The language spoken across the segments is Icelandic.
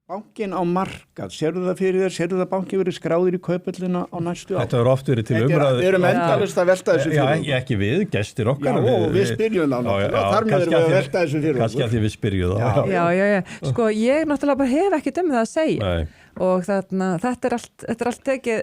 Bankinn á markað, sérðu það fyrir þér, sérðu það bankinn verið skráður í Kauphöllina á næstu ár? Þetta oft verið til umræðu. Við erum endalaust að velta þessu fyrir okkur. Já, ekki við, gestir okkar. Já, og við spyrjum það náttúrulega, þar með erum við að velta þessu fyrir okkur. Kannski að því við spyrjum það. Já. Sko, ég náttúrulega bara hef ekkert það að segja. Nei. Og þetta er allt tekið,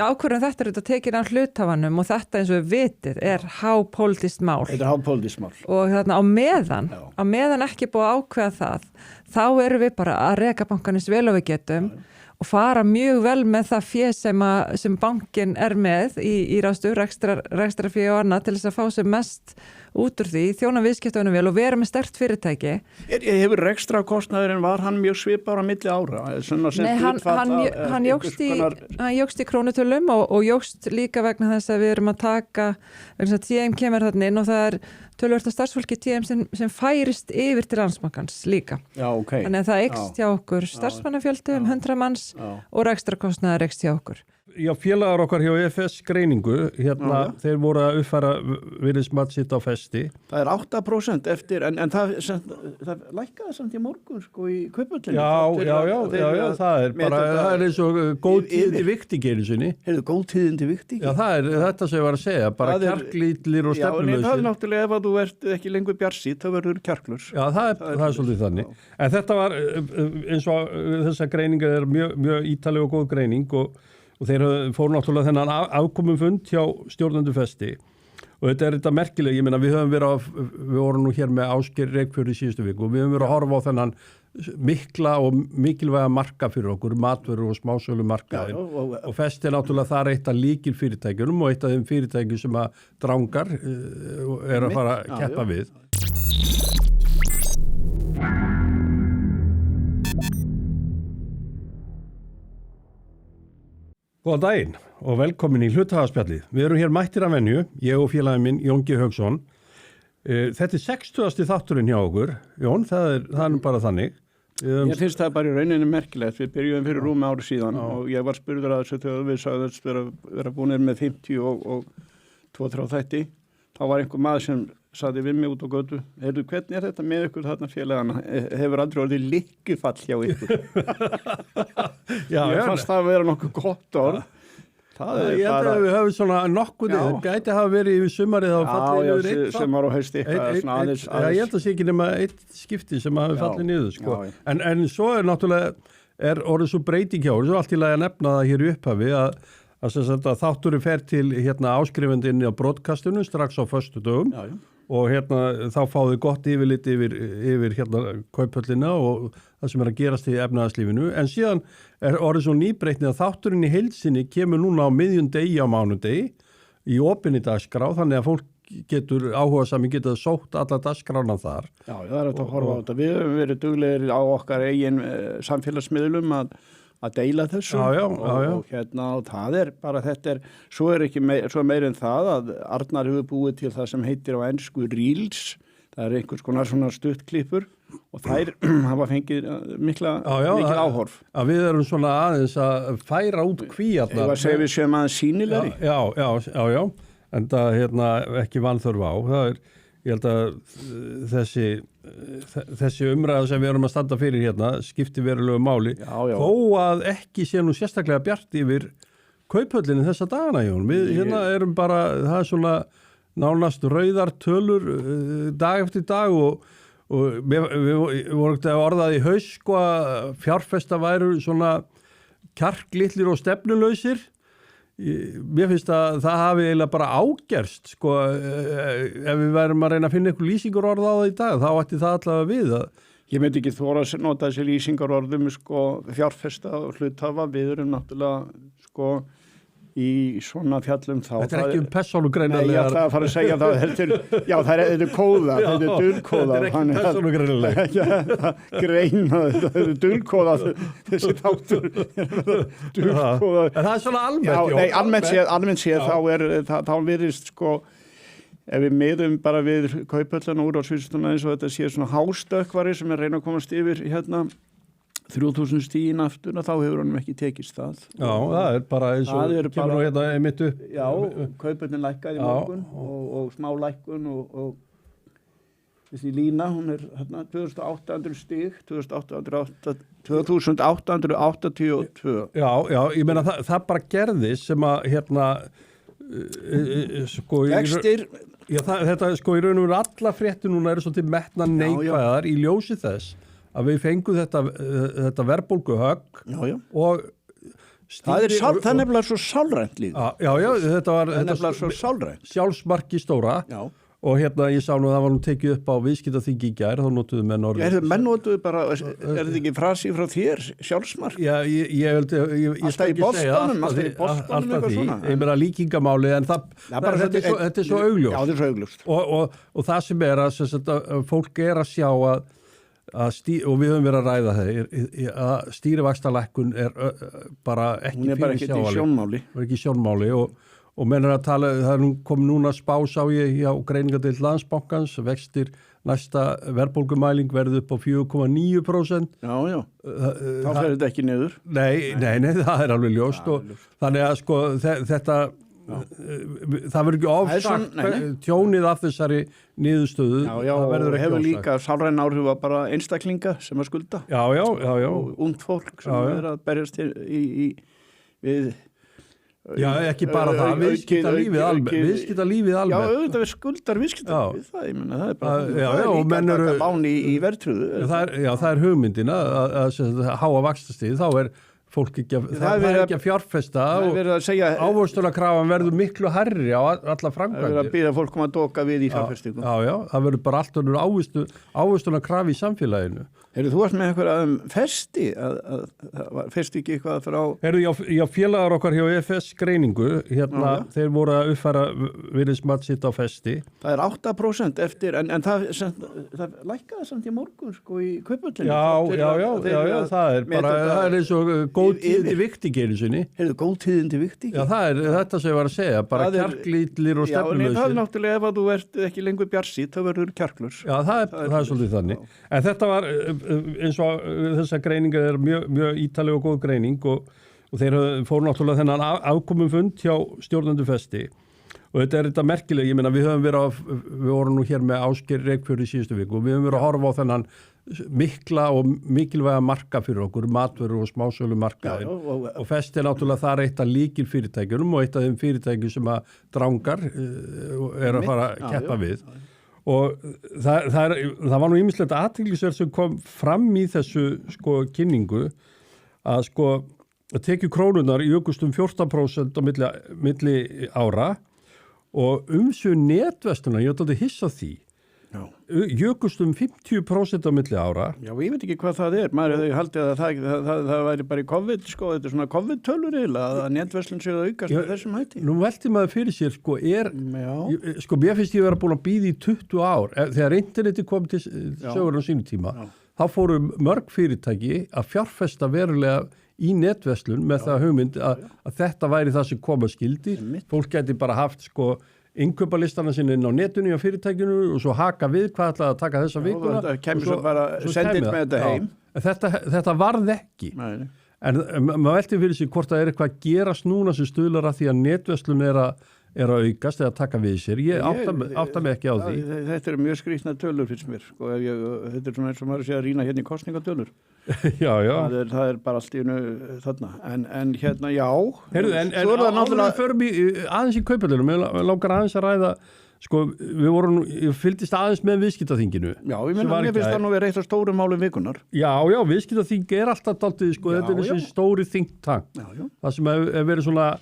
ákvörðun þetta er þetta tekið af hluthafanum og þetta eins og við vitið er hápólitískt mál. Þetta er hápólitískt mál. Og á meðan ekki búið að ákveða það, þá erum við bara að reka bankanins vel og við getum og fara mjög vel með það fé sem bankin er með í ráðstöfun, rekstrarfé og annað til þess að fá sem mest út úr því, þjóna viðskiptunum vel og vera með sterkt fyrirtæki. Hefur rekstrakostnaðurinn, var hann mjög svipar á milli ára? Nei, hann jókst í krónutölum og jókst líka vegna þess að við erum að taka, vegna þess að TM kemur þarna inn og það er töluvert af starfsfólki TM sem færist yfir til Landsbankans líka. Já, ok. Þannig að það eykst hjá okkur starfsmannafjöldi 100 manns og rekstrakostnaður eykst hjá okkur. Já, félagar okkar hjá EFS greiningu, þeir voru að uppfæra virðismat sitt á festi. Það er 8% eftir, en það lækkaði samt í morgun, sko, í Kauphöllinu. Já, það er bara, það er eins og góð tíðindi vikting einu sinni. Heyrðu, góð tíðindi vikting? Já, það er þetta sem ég var að segja, bara kjarklítlir og stefnulausir. Já, það er náttúrulega ef að þú ert ekki lengur bjarsít, þá verður kjarklur. Já, það er svolítið þannig. En þetta var, eins og þessa greiningar er mjög ítaleg og góð greining og þeir fóru náttúrulega þennan afkomum fund hjá stjórnendu festi og þetta merkilega, ég meina við vorum nú hér með Ásgeir Reykfjörð í síðustu viku og við höfum verið að horfa á þennan mikla og mikilvæga marka fyrir okkur, matvöru og smásölu markaðin og festi náttúrulega þar eitt af lykilfyrirtækjunum og eitt af þeim fyrirtækjum sem að Drangar er að fara að keppa við. Góðan daginn og velkomin í hluthafaspjallið. Við erum hér mættir af venju, ég og félaginn minn Jón G. Hauksson. Þetta er 60. þátturinn hjá okkur. Jón, það er nú bara þannig. Ég finnst það bara í rauninni merkilegt. Við byrjuðum fyrir rúmi ári síðan og ég var spurður að þessu þegar við sagðumst vera búinir með 50 og 2-3 þætti. Þá var einhver maður sem sagði við mig út á götu, heyrðu, hvernig er þetta með ykkur þarna félagana? Hefur aldrei orðið lykkufall hjá ykkur? Ég fannst það að vera nokkuð gott orð. Ég held að við höfum svona nokkuð, það gæti hafa verið í sumarið á fallið niður eitt. Já, sumar og hausti. Ég held að sé ekki nema eitt skipti sem hafi fallið niður, sko. En svo er náttúrulega orðið svo breyting hjá, svo allt í lagi að nefna það hér í upphafi að þátturinn fer til áskrifandi inn á broadcastunum strax á föstudögum og þá fáðu gott yfirlit yfir Kauphöllina og það sem er að gerast í efnahagslífinu. En síðan er orðið svo nýbreytni að þátturinn í heild sinni kemur núna á miðjum degi á mánudegi í opinni dagskrá, þannig að fólk áhugasami geta sótt alla dagskrána þar. Já, það er að horfa á þetta. Við höfum verið duglegir á okkar eigin samfélagsmiðlum að deila þessu og það er bara svo meir en það að Arnar hefur búið til það sem heitir á ensku Reels, það er einhvers konar svona stuttklippur og þær hafa fengið mikil áhorf. Við erum svona aðeins að færa út kvíarnar. Eða segir við sem aðeins sýnilegri. Já, en það ekki vanþörf á. Það er, ég held að þessi umræða sem við erum að standa fyrir hérna skipti verulegu máli. Þó að ekki sé nú sérstaklega bjart yfir Kauphöllinni þessa dagana, Jón. Við erum bara, það er svona nánast rauðar tölur dag eftir dag og við vorum ekki að orðað í haust, sko, að fjárfesta væru svona kjarklitlir og stefnulausir. Mér finnst að það hafi eiginlega bara ágerst, sko, ef við værum að reyna að finna eitthvað lýsingarorð á það í dag, þá ætti það allavega við að... Ég myndi ekki þóra að nota þessi lýsingarorðum, sko, fjárfesta og hluthafa, við erum náttúrulega, sko, í svona fjallum þá. Þetta er ekki persónugreinanlegar. Nei, ég ætla að fara að segja það. Þetta er kóða, þetta er dulkóða. Þetta er ekki persónugreinanleg. Greina, þetta er dulkóða, þessi þáttur. Dulkóða. En það er svona almennt. Nei, almennt séð þá virðist, sko, ef við miðum bara við Kauphöllina úr á Svíðstunna eins og þetta sé svona hástökkvari sem reyna að komast yfir 3000 stigin aftur, þá hefur hann ekki tekist það. Já, það er bara eins og kemur nú einmitt upp. Já, Kauphöllin lækkaði í morgun og smá lækkun og þessi lína, hún hérna 2800 stig, 2882. Já, ég meina það bara gerðist sem að hérna sko vextir. Þetta sko í raun og veru alla fréttir núna eru svolítið metna neikvæðar í ljósi þess að við fengum þetta verðbólguhögg og það er nefnilega svo sálrænt líka. Já, þetta var svo sálrænt. Sjálfsmarki stóra. Já. Og hérna ég sá nú að það var nú tekið upp á viðskiptaþingi í gær, þá notuðu menn orðið. Menn notuðu bara, þetta ekki frasi frá þér, sjálfsmark? Já, ég alltaf í Bostonum, alltaf því. Ég meina líkingamáli, en þetta er svo augljóst. Já, þetta er svo augljóst. Og það sem er að fólk er að sjá að og við höfum verið að ræða það, að stýrivaxtalækkun er bara ekki fyrirsjáanleg. Hún er ekki í sjónmáli og menn er að tala, það kom núna spás á ég hjá greiningadeild Landsbankans, vextir næsta verðbólgumæling verður upp á 4,9%. Já, þá fer þetta ekki niður. Nei, það er alveg ljóst og þannig að sko þetta, það verður ekki ofsagt tjónið af þessari niðurstöðu. Já, og hefur líka sálræn áhrif að bara einstaklinga sem að skulda. Já. Og ungt fólk sem er að berjast við. Já, ekki bara það, viðskiptalífið alveg. Já, auðvitað við skuldar viðskiptalífið, það er bara líka að taka lán í verðtrúðu. Já, það er hugmyndin að háa vaxtastig, þá er fólk ekki að fjárfesta og ávöxtunarkrafan verður miklu hærri á alla framkvæmdir. Það verður að býða fólk að doka við í fjárfestingum. Já, það verður bara allt önnur ávöxtunarkrafi í samfélaginu. Þú varst með eitthvað festi, festi ekki eitthvað frá... Já, félagar okkar hjá EFS greiningu, hérna, þeir voru að uppfæra virðismat sitt á festi. Það er 8% eftir, en það lækkaði samt í morgun, sko, í Kauphöllinu. Já, það er bara, það er eins og góð tíðindi vikti gerir sinni. Góð tíðindi vikti? Já, það er þetta sem ég var að segja, bara kjarklítlir og stefnulausir. Já, það er náttúrulega ef að þú ert ekki lengur bjarsít, þá verður kjarklurs. Já, það er svolítið þannig. En þetta var eins og þessa greininga er mjög ítaleg og góð greining og þeir fóru náttúrulega þennan afkomum fund hjá stjórnendur festi og þetta er þetta merkilega, ég meina við vorum nú hér með Ásgeir Reykfjörð í síðustu viku og við höfum verið að horfa á þennan mikla og mikilvæga marka fyrir okkur, matvöru og smásölu markaðin og festi er náttúrulega þar eitt af lykilfyrirtækjunum og eitt af þeim fyrirtækjum sem að Drangar er að fara að keppa við. Og það var nú ýmislegt athyglisverð sem kom fram í þessu sko kynningu að sko tekju krónunar jukust 14% á milli ára og umsvið netverslana, ég ætla að hissa því, jukust 50% á milli ára. Já, ég veit ekki hvað það er. Maður hefði haldið að það væri bara í COVID, sko, þetta er svona COVID-tölur eiginlega, að netverslun séu að aukast með þessum hætti. Nú velti maður fyrir sér, sko, sko, mér finnst ég vera búin að bíða í 20 ár. Þegar interneti kom til sögur á sínu tíma, þá fóru mörg fyrirtæki að fjárfesta verulega í netverslun með það hugmynd að þetta væri það sem koma skildi. Fólk gæti bara haft, sko, innkaupalistana sinni inn á netinu á fyrirtækinu og svo haka við hvað ætlaði að taka þessa vikuna. Það kemur svo bara sendið með þetta heim. Þetta varð ekki. Nei. En maður velti fyrir sig hvort það er eitthvað að gerast núna sem stuðlar að því að netverslun er að aukast eða taka við sér. Ég átta mig ekki á því. Þetta er mjög skrýtna tölur fyrir mér. Sko, þetta er svona eins og maður sé að rýna hérna í kostningatölur. Já. Það er bara allt í einu þarna. En hérna, já. Heyrðu, en náttúrulega förum aðeins í Kauphöllunum. Ég langar aðeins að ræða, sko, ég fylgdist aðeins með viðskiptaþinginu. Já, mér finnst það nú verið eitt af stórum málum vikunar. Já, viðskiptaþing er alltaf dálítið, sko, þetta er þessi stóri think tank. Það sem hefur verið svona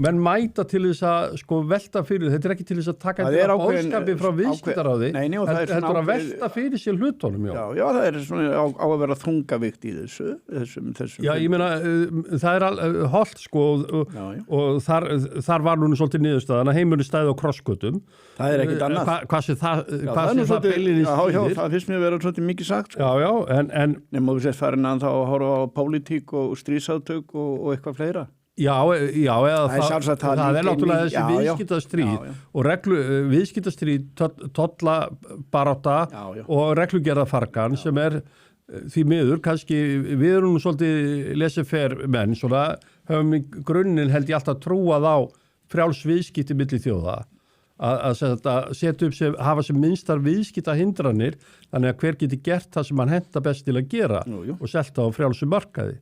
menn mæta til þess að sko velta fyrir, þetta er ekki til þess að taka þetta boðskapi frá viðskiptaráði, heldur að velta fyrir sér hlutunum. Já, það er svona á að vera þungavikt í þessum. Já, ég meina, það er holdt sko og þar var núna svolítið niðurstaðan að heimurinn stæði á krossgötum. Það er ekkit annað. Hvað sem það beilinist þýðir. Já, það finnst mér að vera svolítið mikið sagt. Já, en nema þú sett farin að þá að horfa á pólitík og stríðsátök og eitthvað fleira. Já, eða það er náttúrulega þessi viðskiptastríð og viðskiptastríð, tollabarátta og reglugerðarfargan sem er því miður, kannski við erum svolítið laissez-faire menn, svona höfum í grunninn held ég alltaf trúað á frjáls viðskipti milli þjóða, að setja upp hafa sem minnstar viðskipta hindranir þannig að hver geti gert það sem hann henta best til að gera og selta á frjálsum markaði.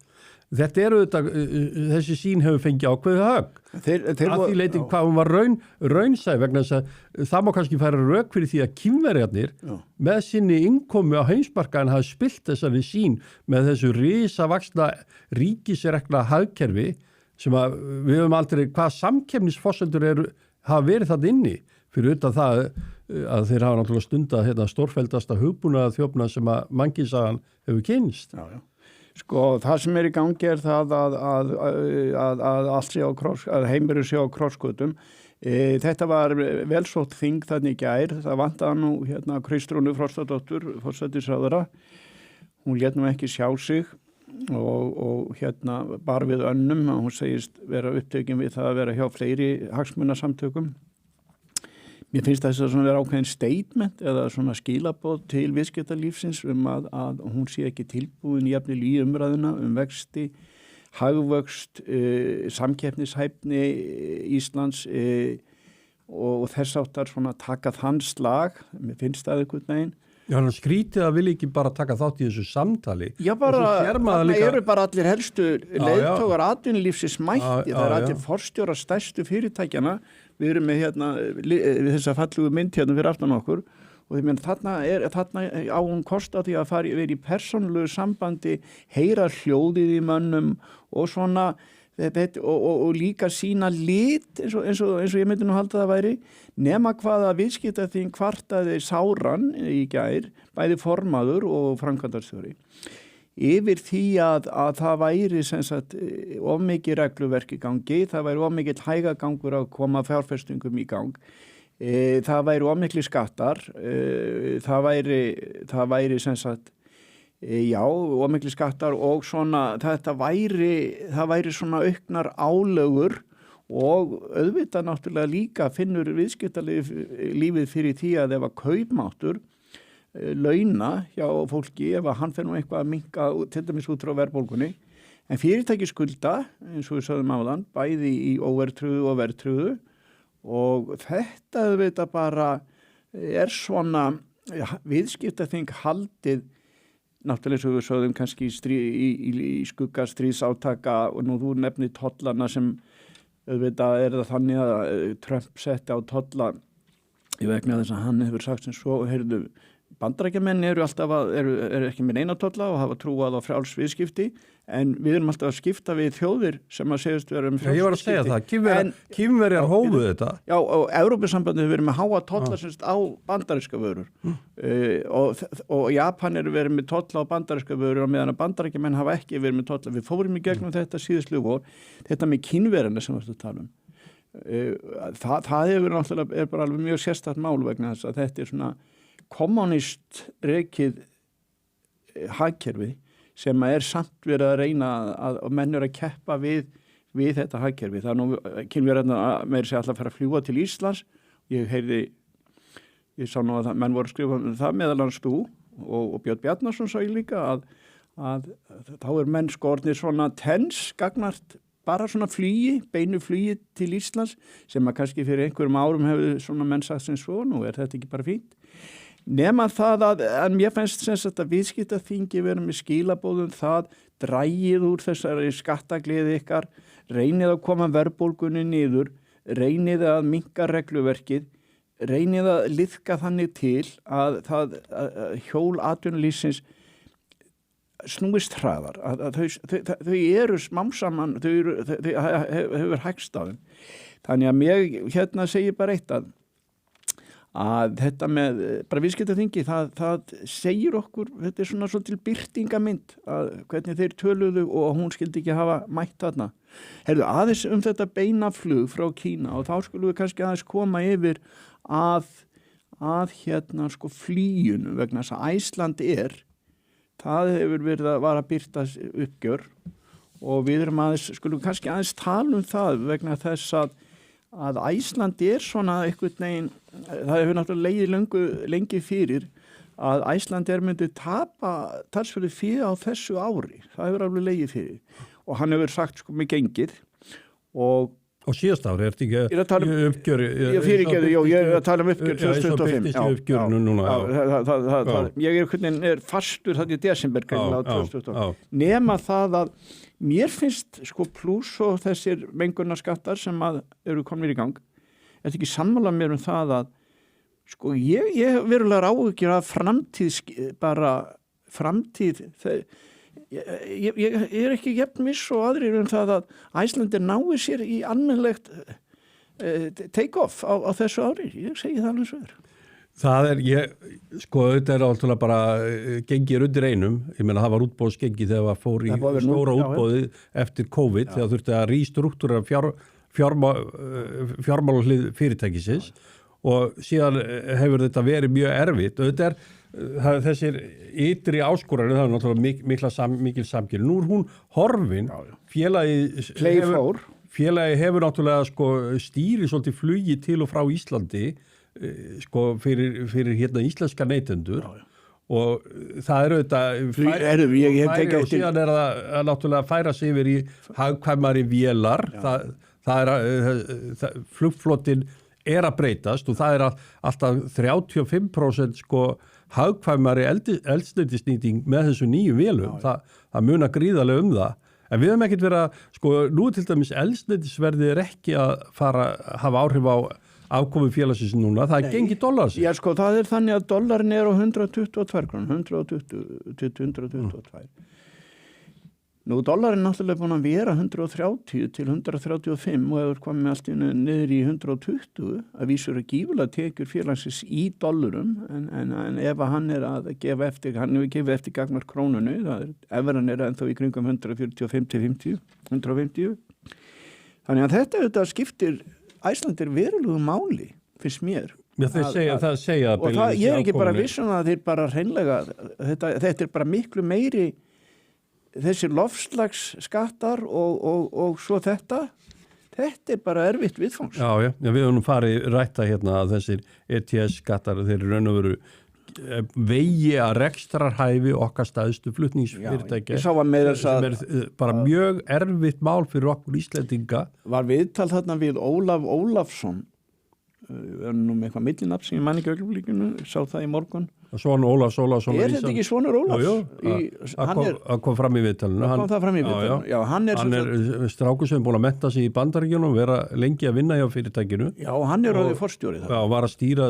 Þetta þessi sín hefur fengið ákveðið högg. Að því leyti hvað hún var raunsæ vegna þess að það má kannski færa rök fyrir því að Kínverjarnir með sinni innkomu á heimsmarkaðin hafa spilt þessari sín með þessu risavaxna ríkisrekna hagkerfi sem að við höfum aldrei hvað samkeppnisforsendur hafa verið þarna inni fyrir utan það að þeir hafa náttúrulega stundað stórfeldasta hugbúnaða þjófnað sem að mannkynssagan hefur kynnst. Já. Sko, það sem í gangi það að allt sé á að heimurinn sé á krossgötum. Þetta var velsótt þing þannig í gær. Það vantaði nú Kristrúnu Frostadóttur, forsætisráðherra. Hún lét nú ekki sjá sig og bar við önnum. Hún segist vera upptekin við það að vera hjá fleiri hagsmunasamtökum. Mér finnst þess að vera ákveðin statement eða svona skilaboð til viðskiptalífsins að hún sé ekki tilbúin jafnvel í umræðuna vexti, hagvöxt, samkeppnishæfni Íslands og þess áttar svona taka þann slag. Mér finnst það einhvern veginn. Já, hann skrítið að vilja ekki bara taka þátt í þessu samtali. Já, það eru bara allir helstu leiðtogar atvinnulífsins mætti. Það eru allir forstjórar stærstu fyrirtækjana. Við erum með við þessa fallugu mynd fyrir aftan okkur og þarna á hún kost á því að vera í persónulegu sambandi, heyra hljóðið í mönnum og svona og líka sína lit eins og ég myndi nú halda það væri nema hvaða viðskiptaþing kvartaði sáran í gær, bæði formaður og framkvæmdastjóri yfir því að það væri sem sagt of mikið regluverk í gangi, það væri of mikið hægagangur að koma fjárfestingum í gang, það væri of mikið skattar, það væri sem sagt of mikið skattar og svona það væri svona auknar álögur og auðvitað náttúrulega líka finnur viðskiptalífið fyrir því að ef að kaupmáttur launa hjá fólki ef að hann fer nú eitthvað að minnka til dæmis út frá verðbólgunni en fyrirtæki skulda eins og við sögðum áðan bæði í óverðtryggðu og verðtryggðu og þetta auðvitað bara svona viðskiptaþing haldið náttúrulega eins og við sögðum kannski í skugga stríðsátaka og nú þú nefnir tollana sem auðvitað það þannig að Trump setti á tolla í vegna þess að hann hefur sagt sem svo heyrðu Bandarækjamenn eru ekki með neina tolla og hafa trúað á frjáls viðskipti en við erum alltaf að skipta við þjóðir sem að segjast vera frjáls viðskipti. Ég var að segja það, Kínverjar hófuð þetta. Já, og Evrópusambandið hefur verið með háa tolla á bandaríska vörur og Japan eru verið með tolla á bandaríska vörur og meðan að Bandarækjamenn hafa ekki verið með tolla. Við fórum í gegnum þetta síðastliðið vor, þetta með Kínverjarna sem við ætlum að tala það hefur náttúrulega bara alveg mjög sérstakt mál vegna þess að þetta svona kommunist rekið hagkerfi sem samt verið að reyna að menn eru að keppa við þetta hagkerfi. Það nú Kínverjarna meira sér alltaf að fara að fljúga til Íslands. Ég sá nú að menn voru að skrifa það meðal annars þú og Björn Bjarnason sá ég líka að þá menn skornir svona gagnart bara svona beinu flugi til Íslands sem að kannski fyrir einhverjum árum hefur svona menn sagt sem svo, nú þetta ekki bara fínt. Nema það að mér finnst sem sagt að viðskiptaþingi vera með skilabóðum það dragið úr þessari skattagliði ykkar, reynið að koma verðbólgunni niður, reynið að minnka regluverkið, reynið að liðka þannig til að hjól atvinnulífsins snúist hraðar, að þau eru smamsaman, þau hefur hægst á þeim. Þannig að mér segi bara eitt að þetta með bara viðskiptaþingi, það segir okkur, þetta svona svolítil birtingamynd að hvernig þeir töluðu og hún skildi ekki hafa mætt þarna. Heyrðu, aðeins þetta beina flug frá Kína og þá skulum við kannski aðeins koma yfir að flýjunu vegna þess að Æsland það hefur verið að birta uppgjör og við erum skulum kannski aðeins tala það vegna þess að Æsland svona einhvern veginn, það hefur náttúrulega legið lengi fyrir að Æsland myndi tapa talsverðu fyrir á þessu ári, það hefur alveg legið fyrir og hann hefur sagt með gengið og Á síðast ári, ertu ekki í uppgjöri? Ég er að tala um uppgjör 2025. Ég er fastur þetta í desember á 2025. Nema það að mér finnst sko pluss og þessir mengunarskattar sem eru komnir í gang. Þetta ekki sammála mér það að sko ég verulega áhyggjur af framtíð ég er ekki jafn viss og aðrir það að Æslandir nái sér í almennlegt take-off á þessu ári. Ég segi það alveg svo er. Það þetta alltaf bara gengir undir einum. Ég meina það var útboðsgengi þegar það fór í stóra útboði eftir COVID þegar þurfti að rístruktúra fjármálahlið fyrirtækisins og síðan hefur þetta verið mjög erfitt og þetta þessir ytri áskoranir, það náttúrulega mikil samkýri. Nú hún horfin, félagi hefur náttúrulega stýri svolítið flugi til og frá Íslandi fyrir íslenska neytendur og það auðvitað og síðan það náttúrulega færa sig yfir í hagkvæmari vélar, flugflotinn að breytast og það alltaf 35% hagkvæmari eldsneytisnýting með þessu nýju vélum, það munar gríðarlega það. En við höfum ekkert verið að, nú til dæmis eldsneytisverðið ekki að hafa áhrif á afkomu félagsins núna, það gengið dollarsins. Já, það þannig að dollarin á 122 krónur, 122. Nú, dollarin náttúrulega búin að vera 130 til 135 og hefur komið allt niður í 120 að vísur að gífulega tekjur félagsins í dollarum en ef hann að gefa eftir, hann hefur gefið eftir gagnvart krónunu, evran ennþá í kringum 145 til 150. Þannig að þetta skiptir Æslandir verulegu máli, finnst mér. Já, það segja og ég er ekki bara vissun að þeir bara hreinlega, þetta bara miklu meiri þessir loftslagsskattar og svo þetta bara erfitt viðfangs. Já, við höfum farið rætta að þessir ETS-skattar, þeir raun og veru vegi að rekstrarhæfi okkar stæðstu flutningsfyrirtækja sem bara mjög erfitt mál fyrir okkur Íslendinga. Var viðtal þarna við Ólaf Ólafsson, með eitthvað millinafn sem ég man ekki augnablikinu, sá það í morgun. Svona Ólafs Ólafsson. Er þetta ekki sonur Ólafs? Hann kom fram í viðtalinu. Já, hann er strákur sem búin að mennta sig í Bandaríkjunum og vera lengi að vinna hjá fyrirtækinu. Já, hann er orðið forstjóri það. Já, var að stýra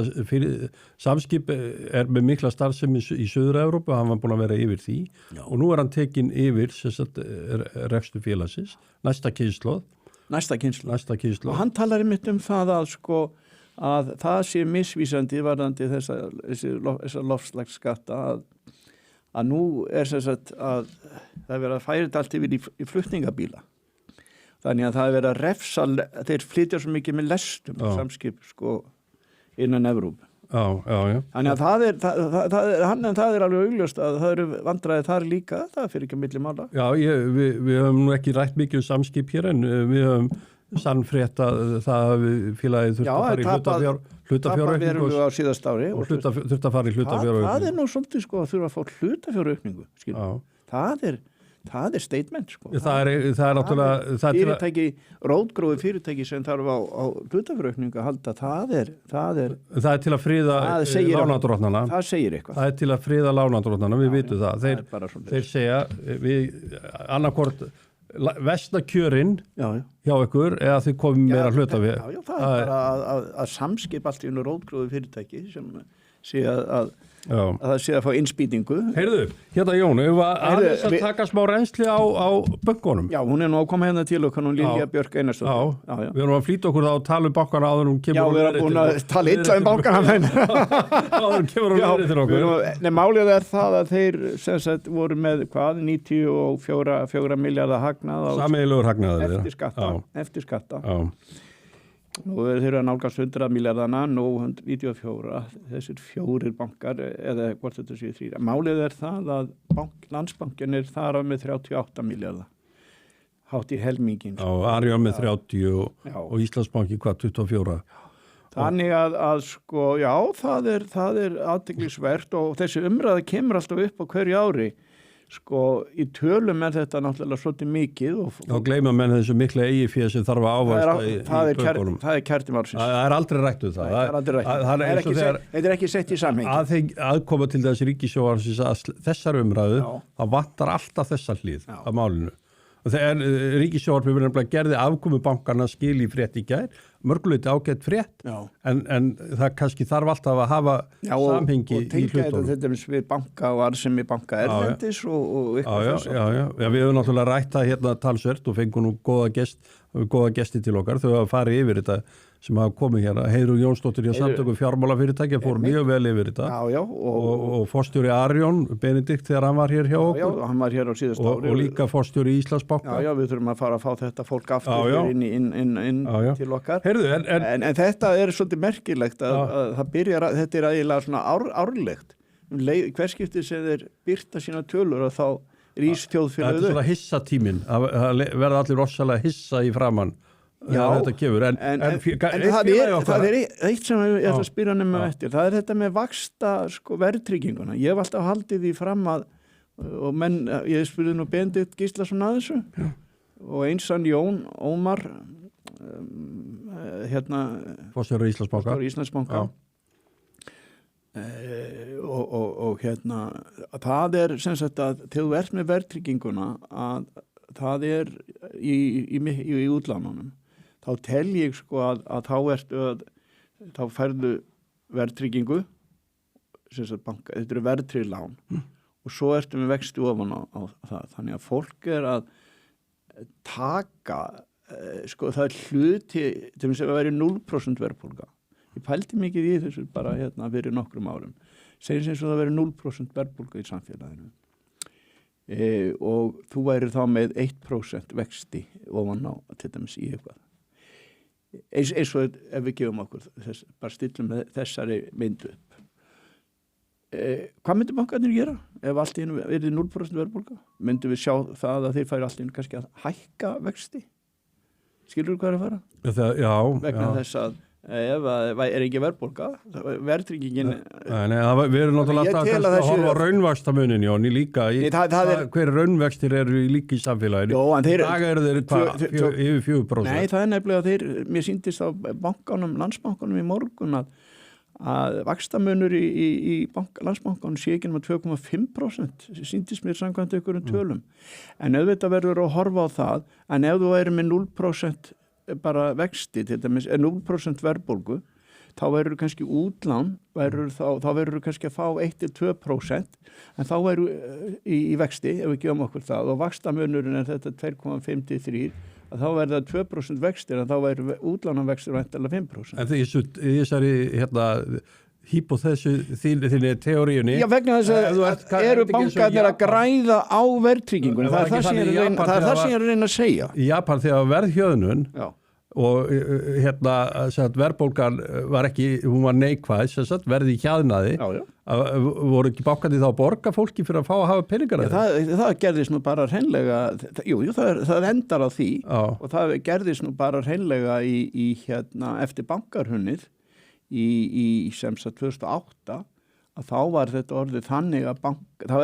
Samskip með mikla starfsemi í Suður-Evrópu, hann var búin að vera yfir því. Já. Og nú hann tekinn yfir rekstur félagsins, næsta kynslóð. Og hann talar einmitt það að það sé misvísandi varðandi þessa loftslagsskatta að nú að það verið að færa þetta allt yfir í flutningabíla. Þannig að það verið að refsa, þeir flytja svo mikið með lestum Samskip innan Evrópu. Já. Þannig að það er alveg augljóst að það eru vandræði þar líka, það fyrir ekki að milli mála. Já, við höfum nú ekki rætt mikið Samskip hér en við höfum sannfrétt að það félagið þurft að fara í hlutafjáraukningu á síðast ári og þurft að fara í hlutafjáraukningu. Það er nú svolítið að þurfa að fá hlutafjáraukningu. Það er statement. Það er náttúrulega fyrirtæki, rótgrófi fyrirtæki sem þarf á hlutafjáraukningu að halda, það er til að friða lánadrottnana. Það segir eitthvað. Það er til að friða lánadrottnana, við vitum það. Þeir segja, annarkvort vestna kjörin hjá ykkur eða þið komum meira hlutafé. Já, það er bara að Samskip allt í einu rótgrófi fyrirtæki sem sé að það sé að fá innspýtingu. Heyrðu, Jón, við aðeins að taka smá reynsli á bönkunum. Já, hún er nú að koma hérna til okkar, hún Lilja Björk Einarsdóttir. Já, við erum að flýta okkur þá að tala um bankana áður hún kemur. Já, við erum búin að tala illa um bankana. Áður hún kemur verið til okkur. Nei, málið það að þeir sem sagt voru með 94 milljarða hagnað. Sameiginlegur hagnaður. Eftir skatta. Já. Nú þeir að nálgast 100 milljarðana, nú 94, þessir 4 bankar, eða hvort þetta séu 3. Málið það að Landsbankin er þar með 38 milljarða, hátt í helmingin. Já, Arion með 30 og Íslandsbanki hvað, 24. Þannig að það er athyglisvert og þessi umræða kemur alltaf upp á hverju ári. sko í tölum þetta náttúrulega svolítið mikið og gleyma menn þessu mikla eigifé sem þarf að ávægsta í bökunum. Það kjarti málsins. Það aldrei rætt það. Það aldrei rætt. Þetta ekki sett í samhengi. Aðkoma til þess ríkissjónvarpsins að þessar umræðu, það vantar alltaf þessa hlið af málinu. Og þegar ríkissjónvarpið gerði afkomu bankarna skil í frétt í gær, mörguleiti ágætt frétt, en það kannski þarf alltaf að hafa samhengi í hlutunum. Og þetta við banka og arðsemi banka erlendis og eitthvað þess. Já, við hefum náttúrulega rætt það hérna talsvert og fengum nú góða gesti til okkar, þau hafa farið yfir þetta sem hafa komið hérna. Heiðrún Jónsdóttir í samtökum fjármálafyrirtækja fór mjög vel yfir þetta. Og forstjóri Arjón Benedikt þegar hann var hér hjá okkur. Já, hann var hér á síðust ári. Og líka forstjóri Íslandsbanka. Já, við þurfum að fara að fá þetta fólk aftur inn til okkar. Heyrðu, en þetta svolítið merkilegt að það byrjar, þetta eiginlega svona árlegt. Hverskiptið sem þeir birta sína tölur og þá rís þjóðfélagið upp. Þetta svona hissatíminn, að verða allir rosalega hissa í framann. Þetta gefur, en það eitt sem ég ætla að spyrja nema eftir, það þetta með vaxta verðtrygginguna. Ég hef alltaf haldið því fram að, og menn, ég spurði nú Benedikt Gíslason að þessu og einsann Jón Ómar forstjóri Íslandsbanka og það sem sagt að til þú ert með verðtrygginguna að það í útlánunum þá tel ég að þá færðu verðtryggingu sem sagt banka, þetta verðtryggð lán og svo ertu með vexti ofan á það, þannig að fólk að taka það hluti til þess að vera 0% verðbólga. Ég pældi mikið í þessu bara fyrir nokkrum árum. Segjum sem svo það veri 0% verðbólga í samfélaginu. Og þú væri þá með 1% vexti ofan á til dæmis í eitthvað. Eins og ef við gefum okkur bara stillum þessari myndu upp. Hvað myndum bankarnir gera ef allt í einu verið 0% verðbólga? Myndum við sjá það að þeir færi allt í einu kannski að hækka vexti? Skilur þú hvað að fara? Já. Vegna þess að ef það ekki verðbólga, verðtryggingin... Nei, við erum náttúrulega alltaf að horfa á raunvaxtamunin, Jóni, líka. Hver raunvextir eru líka í samfélaginu? Jó, en þeir... Í dag eru þeir yfir 4%. Nei, það nefnilega mér sýndist á Landsbankanum í morgun að vaxtamunur í Landsbankanum sé ekki nema 2,5%. Sýndist mér samkvæmt einhverjum tölum. En auðvitað verður að horfa á það, en ef þú eru með 0% bara vexti, til dæmis 0% verðbólgu, þá verður kannski útlán, þá verður kannski að fá 1-2%, en þá verður í vexti, ef við gefum okkur það, og vaxtamunurinn þetta 2,53, að þá verður það 2% vextir, en þá verður útlánanvextir væntanlega 5%. En í þessari hypothesu þinni teóriunni. Já, vegna þess að eru bankarnir að græða á verðtryggingunni. Það er það sem ég er að reyna að segja. Í Japan þegar verðhjöðnun og verðbólgan var ekki, hún var neikvæð, verði hjaðnaði, voru ekki bankarnir þá að borga fólki fyrir að fá að hafa peningar? Það gerðist nú bara hreinlega, það endar á því og það gerðist nú bara hreinlega í eftir bankarhunnið í sem sagt 2008 að þá var þetta orðið þannig að þá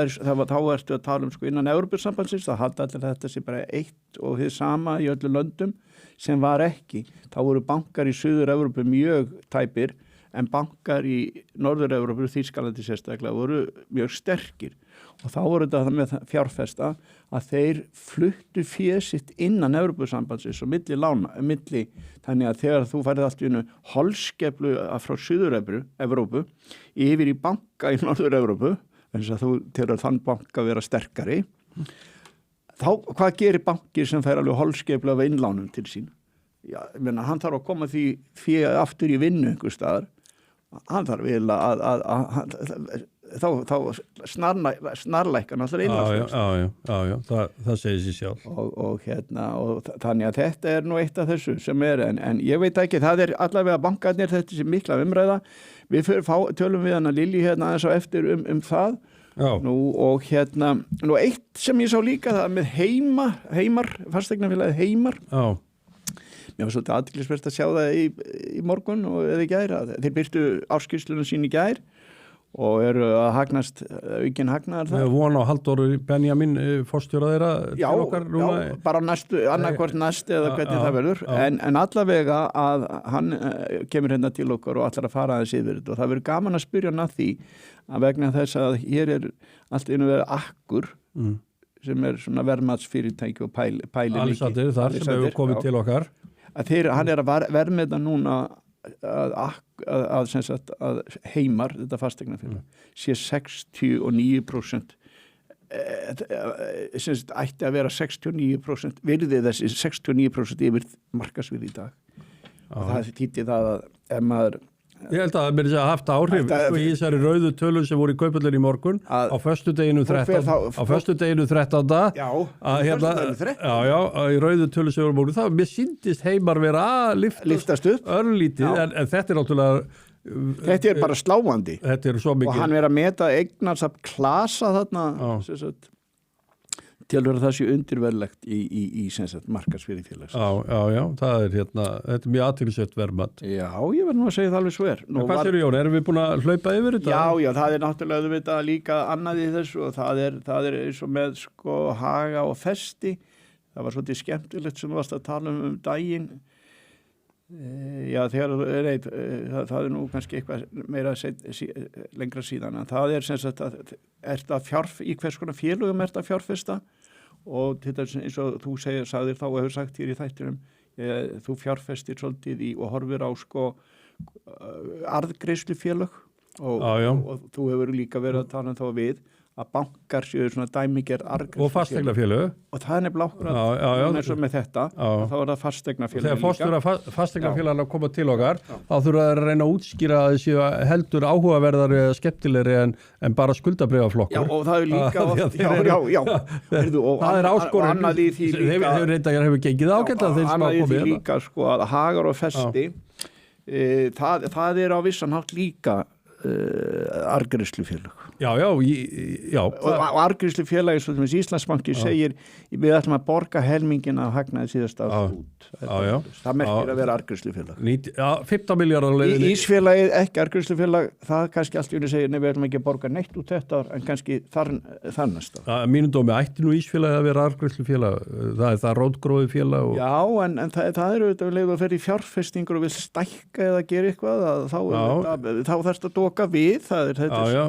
ertu að tala innan Evrópusambandsins, það hafði allir þetta sé bara eitt og þið sama í öllu löndum sem var ekki. Þá voru bankar í Suður-Evrópu mjög tæpir en bankar í Norður-Evrópu, Þýskalandi sérstaklega, voru mjög sterkir og þá voru þetta með fjárfesta að þeir fluttu féð sitt innan Evrópusambandsins og milli, þannig að þegar þú færið allt í einu holskeflu frá Suður-Evrópu yfir í banka í Norður-Evrópu, eins að þú telur þann banka vera sterkari, þá hvað gerir bankir sem fær alveg holskeflu af innlánum til sín? Já, ég meina, hann þarf að koma því féð aftur í vinnu einhver staðar, hann þarf vel þá snarlækka náttúrulega innlánsvexti. Já, það segir sér sjálf. Og þannig að þetta nú eitt af þessu sem en ég veit ekki, það allavega bankarnir þetta sem mikla umræða. Við tölum við hana Lilju aðeins á eftir það. Nú, og nú eitt sem ég sá líka það með Heimar, fasteignafélagið Heimar. Mér var svolítið athyglisvert að sjá það í morgun og eða í gær, þeir birtu ársskýrsluna sín í gær og eru að hagnast aukin hagnaðar það. Við erum von á Halldóru Benjamin forstjóra þeirra til okkar núna. Já, bara annarkvort næstu eða hvernig það verður, en allavega að hann kemur hérna til okkar og allar að fara aðeins yfir þetta og það verður gaman að spyrja hann að því að vegna þess að hér allt einu verið akkur sem svona verðmatsfyrirtæki og pæli Alisatir þar sem hefur komið til okkar. Hann að verðmeta núna að heimar þetta fasteignafélag sé 69% ætti að vera 69% virði þessi 69% yfir markasvirði í dag og það þýddi það að ef maður Ég held að það byrja að haft áhrif í þessari rauðu tölur sem voru í Kauphöllin í morgun á föstudeginu 13. Í rauðu tölur sem voru í morgun þá mér síndist heimar vera að liftast upp örlítið en þetta náttúrulega þetta bara sláandi þetta svo mikið og hann að meta eignarsamt klasa þarna til að það sé undirverðlegt í markaðsvirði félags. Já, það þetta er mjög athyglisvert verðmat. Já, ég verð nú að segja það alveg svo Hvað séu Jón, erum við búin að hlaupa yfir þetta? Já, það er náttúrulega auðvitað líka annað í þessu og það er eins og með haga og festi. Það var svolítið skemmtilegt sem varst að tala um daginn. Já, það er nú kannski eitthvað meira lengra síðan en það er sem sagt í hvers konar félögum að fjárfesta og til þess eins og þú sagðir þá og hefur sagt hér í þættinum þú fjárfestir svolítið og horfir á arðgreiðslufélög og þú hefur líka verið að tala þá við að bankar séu svona dæmigerð arðgreiðslufélög og fasteignafélög og það er nefnilega eins og með þetta og þá er það fasteignafélög líka. Þegar fasteignafélagana koma til okkar þá þurfa að reyna að útskýra að þessi heldur áhugaverðari eða skemmtilegri en bara skuldabréfaflokkur. Já og það er líka það er áskorun annað í því líka hefur gengið ágætlega þeir sem að komið líka að hagar og festi það er á vissan hátt líka arðgreiðslufélög. Já. Og arðgreiðslufélagi eins og Íslandsbanki segir við ætlum að borga helmingin af hagnaði síðasta út. Það merkir að vera arðgreiðslufélag. 15 milljarðar leiðinni. Ísfélagið ekki arðgreiðslufélag, það kannski allt í unni segir við ætlum ekki að borga neitt út þetta en kannski þar næsta. Mínum dómi ætti nú Ísfélagið að vera arðgreiðslufélag. Það er það rótgróið félag. Já, en það er auðvitað leið að fer í fjárfestingur og vil stækka eða gera eitthvað þá þarfst að doka við. Það er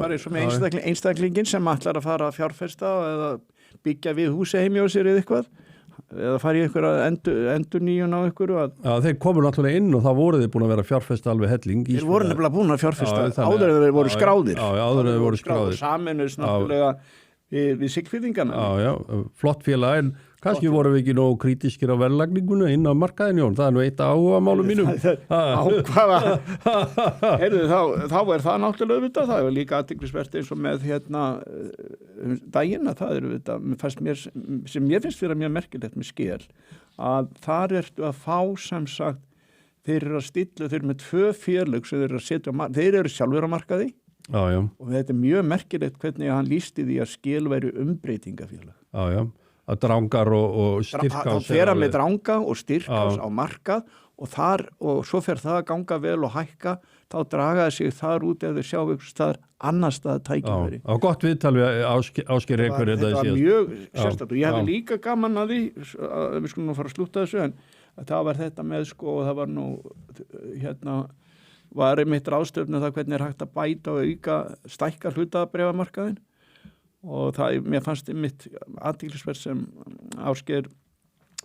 bara eins og með einstaklingin sem ætlar að fara að fjárfesta eða byggja við húsi heimi á sér eða eitthvað eða fara í einhverja endur nýjun á einhverju þeir komur náttúrulega inn og þá voru þeir búin að vera fjárfesta alveg helling. Þeir voru nefnilega búin að fjárfesta áður en þeir voru skráðir. Áður en þeir voru skráðir. Sameinuðust náttúrulega við Siglfirðingana. Flott félag en kannski voru við ekki nógu krítiskir á verðlagninguna inn á markaðin, Jón. Það er nú eitt áhugamálum mínum. Þá er það náttúrulega auðvitað. Það er líka athyglisvert eins og með daginn að það er sem mér finnst vera mjög merkilegt með Skel að þar ertu að fá sem sagt þeir eru að stilla, þeir eru með 2 félög sem þeir eru að setja á þeir eru sjálfur á markaði og þetta er mjög merkilegt hvernig hann lýsti því að Skel væri umbreytingafélag. Að Drangar og Styrkás að vera með Dranga og Styrkás á markað og svo fer það að ganga vel og hækka þá dragaði sig þar út ef þeir sjá ykkur staðar annar stað tækifæri. Á gott viðtal við Ásgeir einhverju þetta var mjög sérstakt og ég hefði líka gaman að því að við skulum nú fara að slúta þessu en það var þetta með og það var nú var einmitt ráðstöfnu það hvernig er hægt að bæta og auka stækka hlutabréfamarkaðinn og mér fannst mitt athyglisvert sem Ásgeir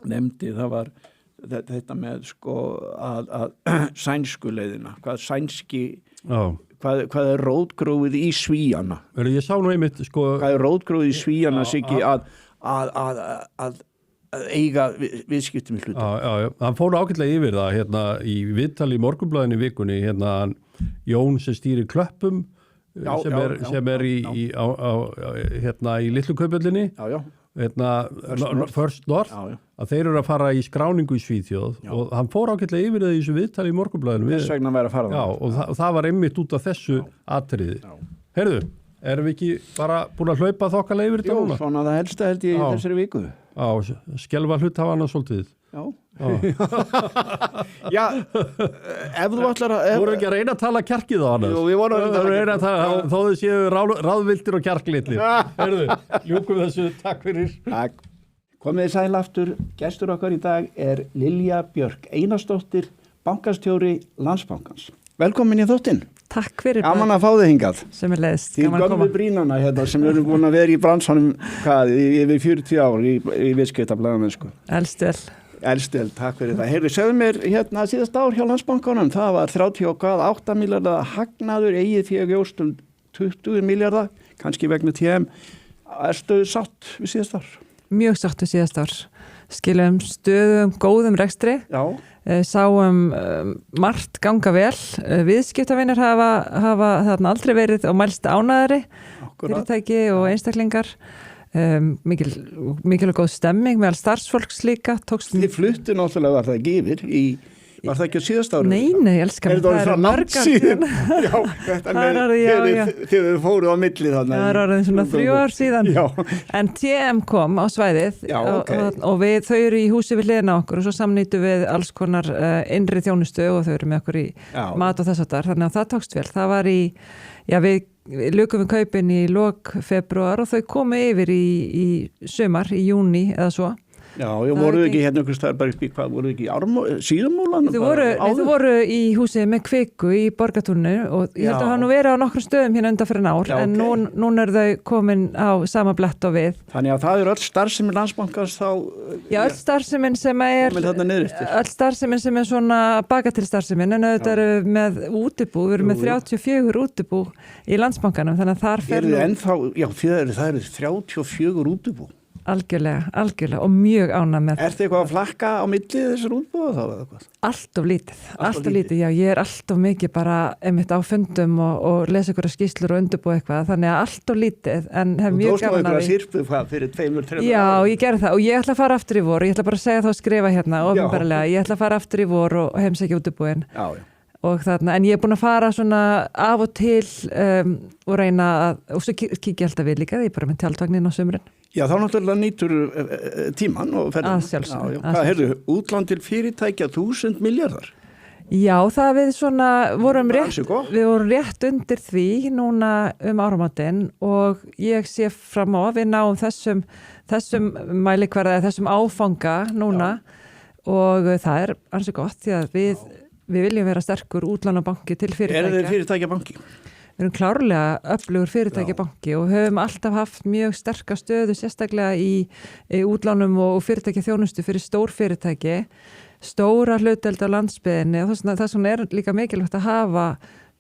nefndi það var þetta með að sænsku leiðina hvað er rótgróið í Svíana ég sá nú einmitt hvað er rótgróið í Svíana Siggi að eiga viðskiptum í hluta hann fór ágætlega yfir það í viðtali í Morgunblaðinu í vikunni Jón sem stýrir Klöppum sem er í litlu Kauphöllinni First North að þeir eru að fara í skráningu í Svíþjóð og hann fór ágætlega yfir það í þessu viðtali í Morgunblaðinu þess vegna verið að fara og það var einmitt út af þessu atriði. Heyrðu, erum við ekki bara búin að hlaupa þokkalega yfir þetta núna? Svona það helsta held ég í þessari viku. Skelfa hluthafana svolítið. Já, ef þú ætlar að... Þú voru ekki að reyna að tala kjarkið á hann. Jú, við vorum að reyna að tala, þó þau séu ráðvildir og kjarklitlir. Herðu, ljúkum þessu, takk fyrir. Takk. Komið þið sæl aftur, gestur okkar í dag er Lilja Björk Einarsdóttir, bankastjóri Landsbankans. Velkomin í þáttinn. Takk fyrir. Gaman að fá þig hingað. Sem er leiðist. Þið gömlu brínana hérna sem eru búin að vera í bransanum yfir 40 ár í viðskiptablaðamennsku. Elst vel. Elst vel, takk fyrir það. Heyrðu, segðu mér hérna síðast ár hjá Landsbankanum, það var 38 milljarða hagnaður, eigið fé jóst 20 milljarða, kannski vegna TM. Erstu sátt við síðast ár? Mjög sátt við síðast ár. Skilum stöðum, góðum rekstri. Já. Sáum margt ganga vel. Viðskiptavinir hafa þarna aldrei verið og mælst ánæðari, fyrirtæki og einstaklingar. Mikil og góð stemming meðal starfsfólks líka. Þið fluttu náttúrulega var það ekki yfir var það ekki á síðast ári? Nei, elskar mig. Það er langt síðan. Já, þetta með þegar þið fóruð á milli þannig. Það er orðin svona 3 ár síðan. Já. En TM kom á svæðið. Já, og þau eru í húsi við hliðina okkur og svo samnýtu við alls konar innri þjónustu og þau eru með okkur í mat og þess að þar. Þannig að það tókst vel. Það var við lukum við kaupin í lok febrúar og þau komu yfir í sumar, í júní eða svo. Já, voruð ekki hérna einhvers staðar bara upp í hvað, voruð ekki í síðumúlan? Þau voru í húsið með Kviku í Borgartúni og ég held að hafa nú verið á nokkrum stöðum hérna undanfarinn ár, en núna eru þau komin á sama blett og við. Þannig að það er öll starfsemi Landsbankans þá... Já, öll starfsemin sem er svona bakatilstarfsemin, en auðvitað eru með útibú, við erum með 34 útibú í Landsbankanum, þannig að þar fer nú... Já, það eru 34 útibú. Algjörlega og mjög ánægð með. Ertu eitthvað að flakka á milli þessar útbúða þá eða hvað? Allt of lítið, já, ég er allt of mikið bara einmitt á fundum og lesa ykkur skýrslur og undirbúa eitthvað, þannig að allt of lítið, en hef mjög gaman að því. Þú tókst nú ykkur að sýrpu fyrir 2-3 ára? Já, ég gerði það og ég ætla að fara aftur í vor, ég ætla bara að segja þá að skrifa hérna opinberlega, ég ætla að fara aftur í vor og heimsækja útibúin. Já. Og þarna, en ég er búin að fara svona af og til og reyna að, og svo kíkja alltaf við líka, ég er bara með tjaldvagnin á sumrin. Já, þá náttúrulega nýtur tíman og ferðin. Hvað, heyrðu, útlán til fyrirtækja 1000 milljarðar? Já, það við svona við vorum rétt undir því núna áramótin og ég sé fram á við náum þessum mælikvarða, þessum áfanga núna og það er ansi gott því að við viljum vera sterkur útlánabanki til fyrirtækja. Þeir fyrirtækjabanki? Við erum klárlega öflugur fyrirtækjabanki og höfum alltaf haft mjög sterka stöðu, sérstaklega í útlánum og fyrirtækja þjónustu fyrir stór fyrirtæki, stóra hlutdeild á landsbyggðinni og þess vegna er líka mikilvægt að hafa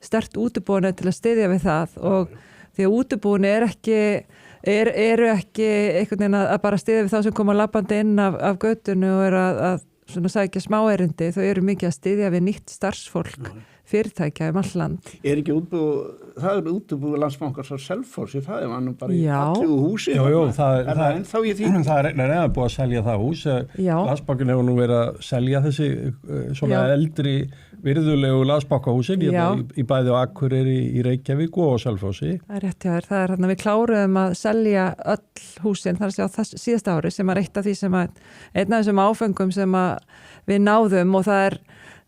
sterkt útibúinu til að styðja við það og því að útibúinu eru ekki einhvern veginn að bara styðja við þá sem koma labbandi inn af götunni og eru að svona sækja smáerindi, þau eru mikið að styðja við nýtt starfsfólk fyrirtækja all land. Það er útibúið Landsbankans á Selfossi, það er hann bara í fallegu húsi. Jú, það er ennþá í því. Það er búið að selja það hús. Landsbankin hefur nú verið að selja þessi svona eldri virðulegu Landsbankahúsin í bæði á Akureyri í Reykjavík og á Selfossi. Það er rétt hjá þér, það er hann að við kláruðum að selja öll húsin, það er að segja síðasta ári sem er eitt af því sem að einn af þessum áfengum sem að við náðum og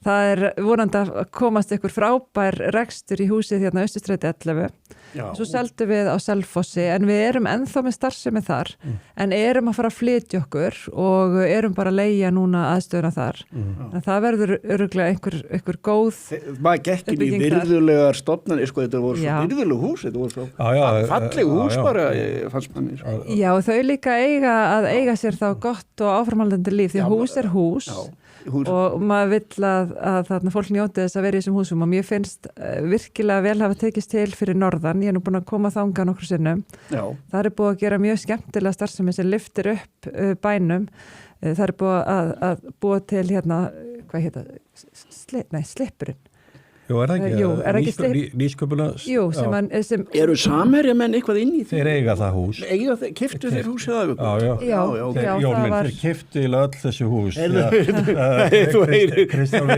það er vonandi að komast ykkur frábær rekstur í húsið hérna Austurstræti 11. Svo seldum við á Selfossi en við erum ennþá með starfsemi þar en erum að fara að flytja okkur og erum bara að leigja núna aðstöðuna þar. En það verður örugglega einhver góð maður gekk inn í virðulegar stofnanir, sko, þetta voru svo virðulegu hús, þetta voru svo fallegu hús bara fannst manni. Já, þau líka eiga sér þá gott og áframhaldandi líf því hús er hús. Og maður vill að þarna fólk njóti þess að vera í þessum húsum og mér finnst virkilega vel hafa tekist til fyrir norðan, ég er nú búin að koma þangað nokkru sinnum. Það er búið að gera mjög skemmtilega starfsemi sem lyftir upp bænum, það er búið að búa til hérna, hvað heita, Slippurinn. Jú, er það ekki? Jú, er ekki Slipp? Nýsköpuna? Jú, sem Eru Samherja menn eitthvað inn í því? Þeir eiga það hús. Keyptu þeir húsið af ykkur? Já, Þeir keyptu öll þessi hús. Þú heyrir. Kristján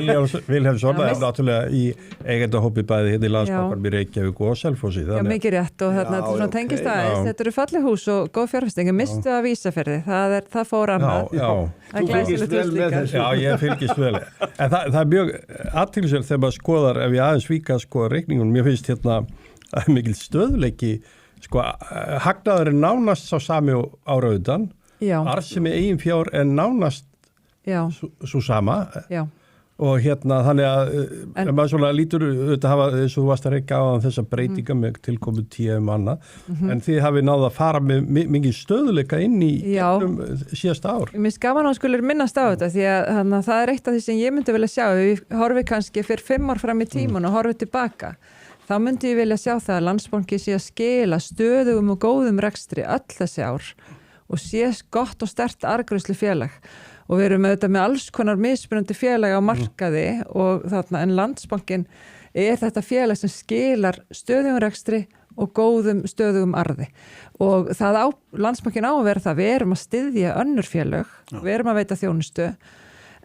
Vilhelmsson er náttúrulega í eigendahópi bæði hérna í Landsbankanum í Reykjavík og Selfossi. Já, mikið rétt og þetta tengist aðeins. Þetta eru falleg hús og góð fjárfesting. Mistu að Ísafirði, það fór annað. Þú fylgist vel með þessu. Já, ég fylgist vel. En það er mjög athyglisvert þegar maður skoðar, ef ég aðeins víka reikningunum, mér finnst hérna mikil stöðleiki, hagnaður er nánast sá sami áraðutan, arðsemi eigin fjár er nánast svo sama. Já. Og hérna þannig að ef maður svona lítur auðvitað hafa eins og þú varst að reyka á þessa breytinga með tilkomu 10 manna en þið hafið náð að fara með mikið stöðuleika inn í síðasta ár. Mér skaman á skulir minnast á þetta því að það er eitt af því sem ég myndi vilja sjá við horfið kannski fyrir 5 ár fram í tíman og horfið tilbaka. Þá myndi ég vilja sjá það að Landsbanki sé að skila stöðugum og góðum rekstri öll þessi ár og sé gott og sterkt arðgreiðslu félag. Og við erum auðvitað með alls konar mismunandi félag á markaði og en Landsbankin er þetta félag sem skilar stöðugum rekstri og góðum stöðugum arði. Og Landsbankin á að vera það, við erum að styðja önnur félag, við erum að veita þjónustu,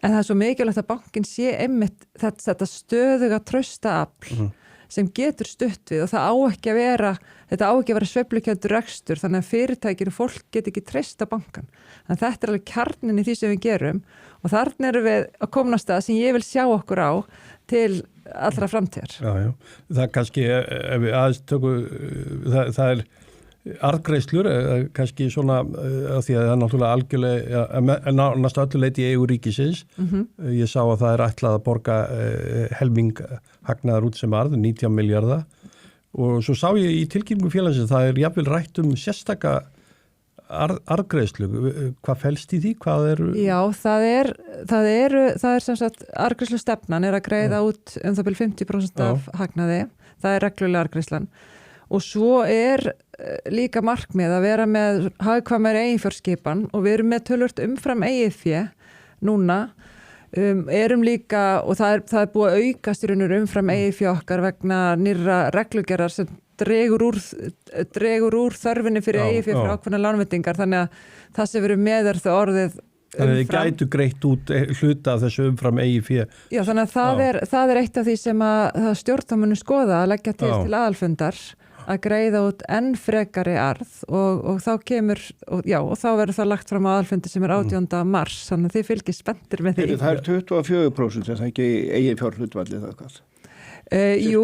en það er svo mikilvægt að bankin sé einmitt þetta stöðuga trausta afl sem getur stutt við og það á ekki að vera sveiflukenndur rekstur þannig að fyrirtækir og fólk get ekki treysta bankan. Þannig að þetta er alveg kjarnin í því sem við gerum og þarna erum við að komast að sem ég vil sjá okkur á til allra framtíðar. Já. Það er kannski, ef við aðeins tökum, það er arðgreiðslur, kannski svona að því að það er náttúrulega algjörlega næstu öllu leyti í eigu ríkisins. Ég sá að það er ætlað að borga helming hagnaðar út sem arð, 19 milljarða og svo sá ég í tilkynningu félagsins það er jafnvel rætt sérstaka arðgreiðslu. Hvað felst í því? Hvað eru? Já, það er sem sagt arðgreiðslu stefnan er að greiða út það byrja 50% af hagnaði. Það er reglulega arðgreiðslan. Og svo er líka markmið að vera með hagkvæmari eiginfjárskipan og við erum með töluvert umfram eigið fé núna. Erum líka, og það er búið að aukast í raunur umfram eigið fé okkar vegna nýrra reglugerðar sem dregur úr þörfinni fyrir eigið fé fyrir ákveðnar lánveitingar. Þannig að það sem við erum með það orðið Þannig að þið gætu greitt út hluta af þessu umfram eigið fé. Já, þannig að það er eitt af því sem að stjórnarmönnum skoða að leggja til aðalfundar að greiða út enn frekari arð og þá kemur, og þá verður það lagt fram á aðalfundi sem er 18. mars, þannig að þið fylgist spenntir með því. Það er 24%, er það ekki eigin fjárhlutfallið það hvað? Jú.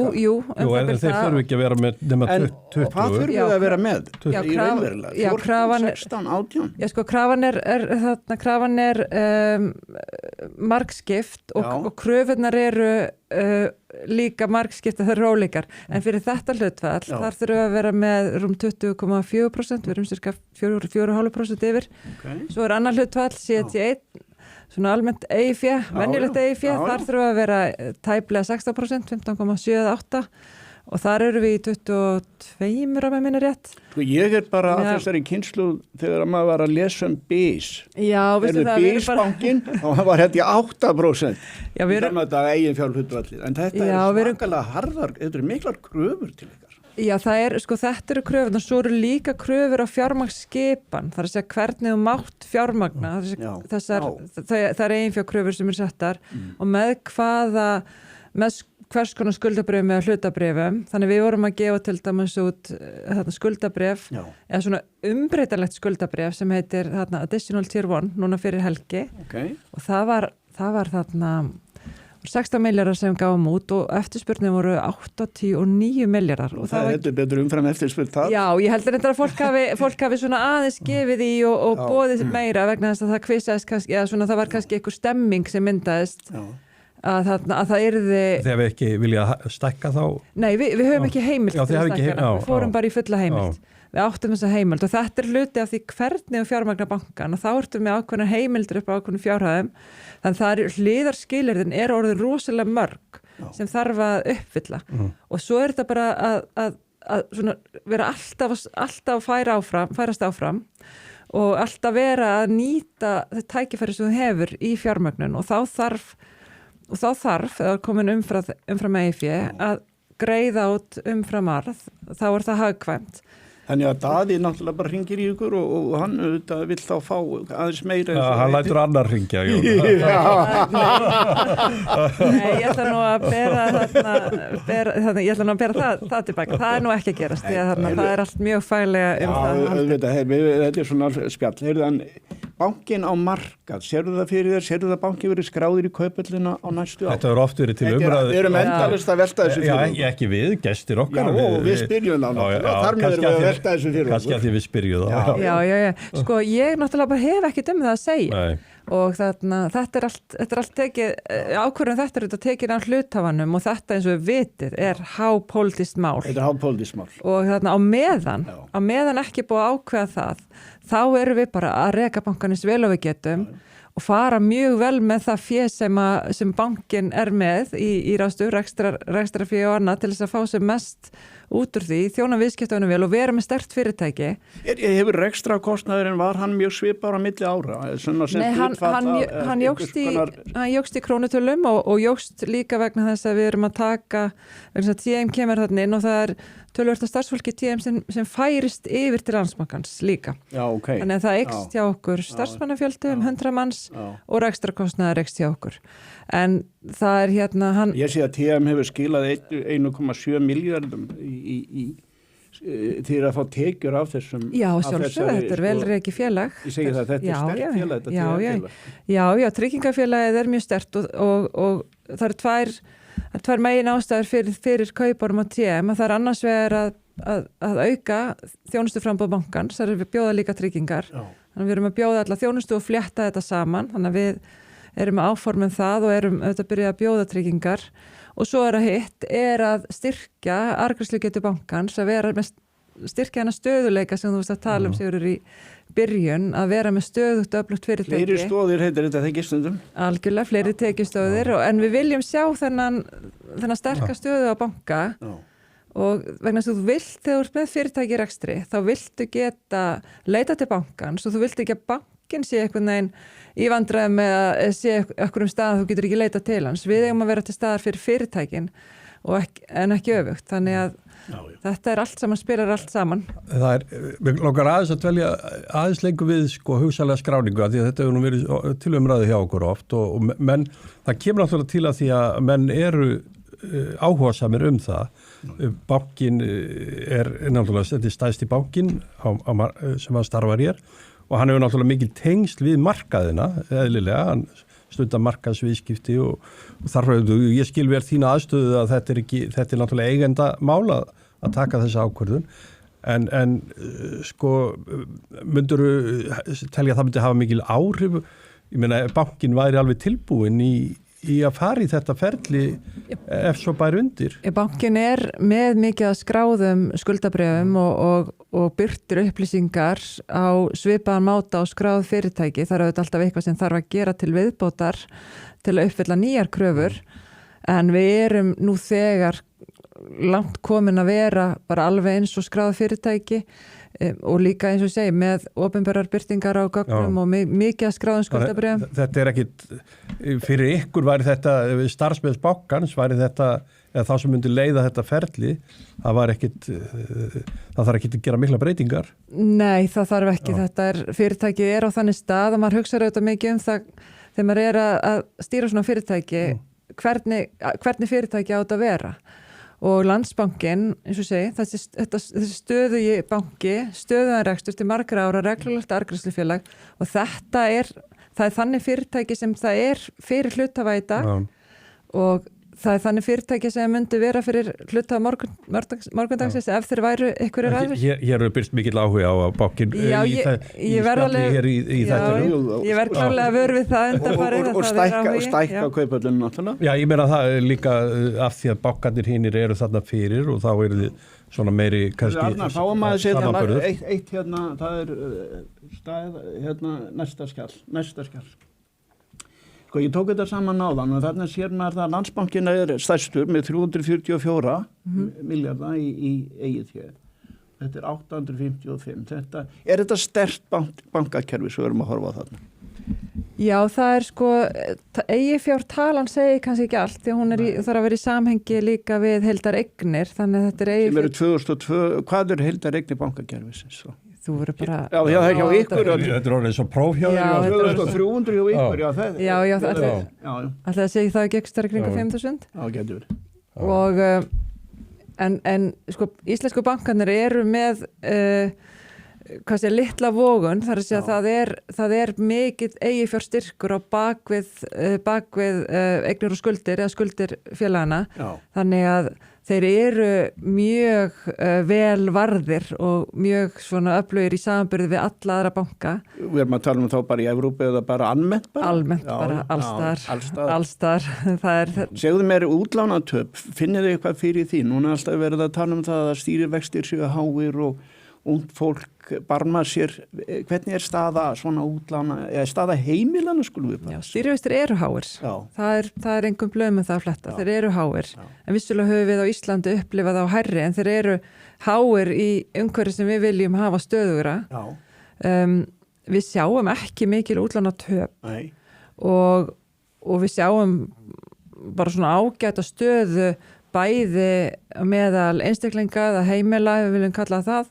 En þeir þurfu ekki að vera með nema 20. En hvað þurfu þið að vera með? Í raunverulega? 14, 16, 18? Já, sko, krafan er margskipt og kröfunar eru líka margskipta, það eru ólíkar. En fyrir þetta hlutfall, þar þurfu að vera með rúm 20,4%, við erum cirka 4,5% yfir. Svo er annar hlutfall, CT1, svona almennt eigið fé, venjulegt eigið fé, þar þurfa að vera tæplega 16%, 15,7-8 og þar eru við í 22 að með minna rétt. Ég er bara að þessari kynslu þegar maður var að lesa BIS. Já, veistu það. BIS-bankin, þá var þetta í 8%. Já, við erum þetta eigin fjárhlutfallið, en þetta er svakalega harðar, þetta eru miklar kröfur til ykkar. Já, þetta eru kröfur, og svo eru líka kröfur á fjármagnsskipan, það er að segja hvernig þú mátt fjármagna, það er eiginfjárkröfur sem eru settar og með hvers konar skuldabrifum eða hlutabrifum, þannig við vorum að gefa til dæmis út skuldabrif eða svona umbreytanlegt skuldabrif sem heitir Additional Tier 1 núna fyrir helgi og það var 16 milljarðar sem gáum út og eftirspurnir voru 89 milljarðar. Og það er betur umfram eftirspurn það? Já, ég heldur þetta að fólk hafi svona aðeins gefið í og boðið meira vegna þess að það kvisaðist kannski, eða svona það var kannski einhver stemming sem myndaðist að það yrði... Þegar við ekki vilja stækka þá? Nei, við höfum ekki heimild til að stækka, við fórum bara í fulla heimild. Við áttum þessa heimild og þetta er hluti af því hvernig við fjármagna bankan og þá ertum við ákveðnar heimildur upp á ákveðnum fjárhæðum þannig það hliðarskilyrðin er orðið rosalega mörg sem þarf að uppfylla og svo er þetta bara að svona vera alltaf að færast áfram og alltaf vera að nýta þetta tækifæri sem þú hefur í fjármögnun og þá þarf og þá þarf, þegar komin umfram EIFI, að greiða út umfram arð, þá það hagkvæmt. Þannig að Daði náttúrulega bara hringir í ykkur og hann auðvitað vill þá fá aðeins meira. Já, hann lætur annar hringja. Nei, ég ætla nú að bera það tilbaka. Það nú ekki að gerast, því að það allt mjög faglega það. Auðvitað, þetta svona spjall. Heyrðan, bankin á markað, sérðu það fyrir þér, sérðu það bankin verið skráðir í kaupöllina á næstu ár? Þetta verður oft verið til umræðu. Við erum endalaust að velta þessu fyrir okkur. Já, ekki við, gestir okkar. Já, og við spyrjum það náttúrulega, þar með erum við að velta þessu fyrir okkur. Kannski að því við spyrjum það. Já. Sko, ég náttúrulega bara hef ekkert það að segja. Nei. Og þetta er allt tekið, ákvörðun þetta er tekið af hluthafanum og þetta eins og við vitið er hápólitískt mál. Þetta er hápólitískt mál. Og á meðan ekki búið að ákveða það, þá erum við bara að reka bankanins vel og við getum og fara mjög vel með það fé sem bankin er með í ráðstöfun, rekstrarfé og annað til þess að fá sem mest út úr því, þjóna viðskiptaunum vel og vera með sterkt fyrirtæki. Hefur rekstrakostnaðurinn, var hann mjög svipar á milli ára? Nei, hann jókst í krónutölum og jókst líka vegna þess að við erum að taka, vegna þess að TM kemur þarna inn og það er töluvert af starfsfólki TM sem færist yfir til Landsbankans líka. Já, ok. Þannig að það eykst hjá okkur starfsmannafjöldi 100 manns og rekstrakostnaður eykst hjá okkur. En það er Ég sé að TM hefur skilað 1,7 miljardum til að fá tekjur af þessum. Já, sjálfsögðu, þetta er vel rekið félag. Ég segi það, þetta er sterkt félag, þetta TM félag. Já, tryggingafélagið er mjög sterkt og það eru tvær megin ástæður fyrir kauparum á TM, að það er annars vegar að auka þjónustuframboð bankans, það er við bjóða líka tryggingar. Þannig að við erum að bjóða alla þjónustu og flétta þetta saman, þannig að við erum að áforma það og erum auðvitað að byrja að bjóða tryggingar og svo hitt að styrkja arðgreiðslugetu bankans, að vera með styrkja hana stöðuleika sem þú veist að tala Sigurður í byrjun, að vera með stöðugt öflugt fyrirtæki. Fleiri stóðir heitir þetta þegar stundum. Algjörlega, fleiri tekjustóðir en við viljum sjá þennan sterka stöðu á banka og vegna þess að þú vilt, þegar þú ert með fyrirtæki í rekstri, þá viltu geta leita til bankans og þú vilt ekki að bankin sé einhvern veginn í vandræðum með að sé einhverjum stað þú getur ekki leita til hans. Við eigum að vera til staðar fyrir fyrirtækin en ekki öfugt. Þannig að þetta er allt saman, spilar allt saman. Við langar aðeins að dvelja aðeins lengur við hugsanlega skráningu því að þetta hefur nú verið til umræðu hjá okkur oft og menn, það kemur náttúrulega til að því að menn eru áhugasamir það. Bankin er náttúrulega, þetta er stærsti bankin sem hann starfar hér og hann hefur náttúrulega mikil tengsl við markaðina, eðlilega, hann stundar markaðsviðskipti og ég skil vel þína aðstöðu að þetta er náttúrulega eigenda mála að taka þessa ákvörðun en myndirðu telja að það myndi hafa mikil áhrif, ég meina bankin væri alveg tilbúin í að fara í þetta ferli ef svo bæri undir. Bankin er með mikið að skráðum skuldabréfum og birtir upplýsingar á svipaðan máta á skráð fyrirtæki. Það er auðvitað alltaf eitthvað sem þarf að gera til viðbótar til að uppfylla nýjar kröfur en við erum nú þegar langt komin að vera bara alveg eins og skráð fyrirtæki og líka eins og segi með opinberar birtingar á gögnum og mikið að skráðum skuldabréfum. Þetta er ekkit, fyrir ykkur væri þetta starfsmenn bankans, væri þetta eða þá sem myndi leiða þetta ferli, það þarf ekki að gera mikla breytingar? Nei, það þarf ekki. Fyrirtækið er á þannig stað og maður hugsaður auðvitað mikið það þegar maður er að stýra svona fyrirtæki, hvernig fyrirtæki á þetta að vera. Og Landsbankinn, eins og segi, þessi stöðugi banki, stöðugan rekstur til margra ára reglulegt arðgreiðslufélag og það er þannig fyrirtæki sem það er fyrir hluthafa í dag og það er þannig fyrirtæki sem myndi vera fyrir hluthafa morgundagsins ef þeir væru einhverjir aðrir. Hér eru byrst mikill áhuga á bankin ég verð klárlega að vör við það undanfarið og stækka kaupöllunum náttúrulega. Já, ég meina það líka af því að bankarnir hinir eru þarna fyrir og þá eru þið svona meiri kannski samanburður. Eitt það er næsta skjall. Ég tók þetta saman áðan og þarna sér maður það að Landsbankinn er stærstur með 344 miljardar í eigið hér. Þetta er 855. Er þetta sterkt bankakerfi sem við erum að horfa á þarna? Já, það sko, eiginfjártalan segir kannski ekki allt, því hún þarf að vera í samhengi líka við heildareignir, þannig að þetta sem eru 2002, hvað heildareignir bankakerfisins? Þú verður bara... Já, það hjá ykkur. Þetta er orðið svo prófhjáður. 2300 hjá ykkur, já, það. Já, alltaf að segja það ekki ekstra kringa 5.000. Já, getur verið. Og, en sko, íslensku bankarnir eru með... hvað sé litla vogun, þar að segja það er mikill eiginfjárstyrkur á bakvið eignir og skuldir eða skuldir félagana. Þannig að þeir eru mjög vel varðir og mjög svona öflugir í samanburði við alla aðra banka. Við erum að tala þá bara í Evrópu eða bara almennt bara? Almennt bara, allstar. Segðu mér útlánatöp, finnið þið eitthvað fyrir því? Núna er alltaf verið að tala það að stýrivextir séu háir og ung fólk barma sér, hvernig staða svona útlána, eða staða heimilana skulum við bara? Já, stýrivextir eru háir. Það er engum blöð með það að fletta. Þeir eru háir. En vissulega höfum við á Íslandi upplifað á hærri, en þeir eru háir í umhverfi sem við viljum hafa stöðugra. Við sjáum ekki mikil útlánatöp og við sjáum bara svona ágæta stöðu bæði meðal einstaklinga eða heimila, við viljum kalla það,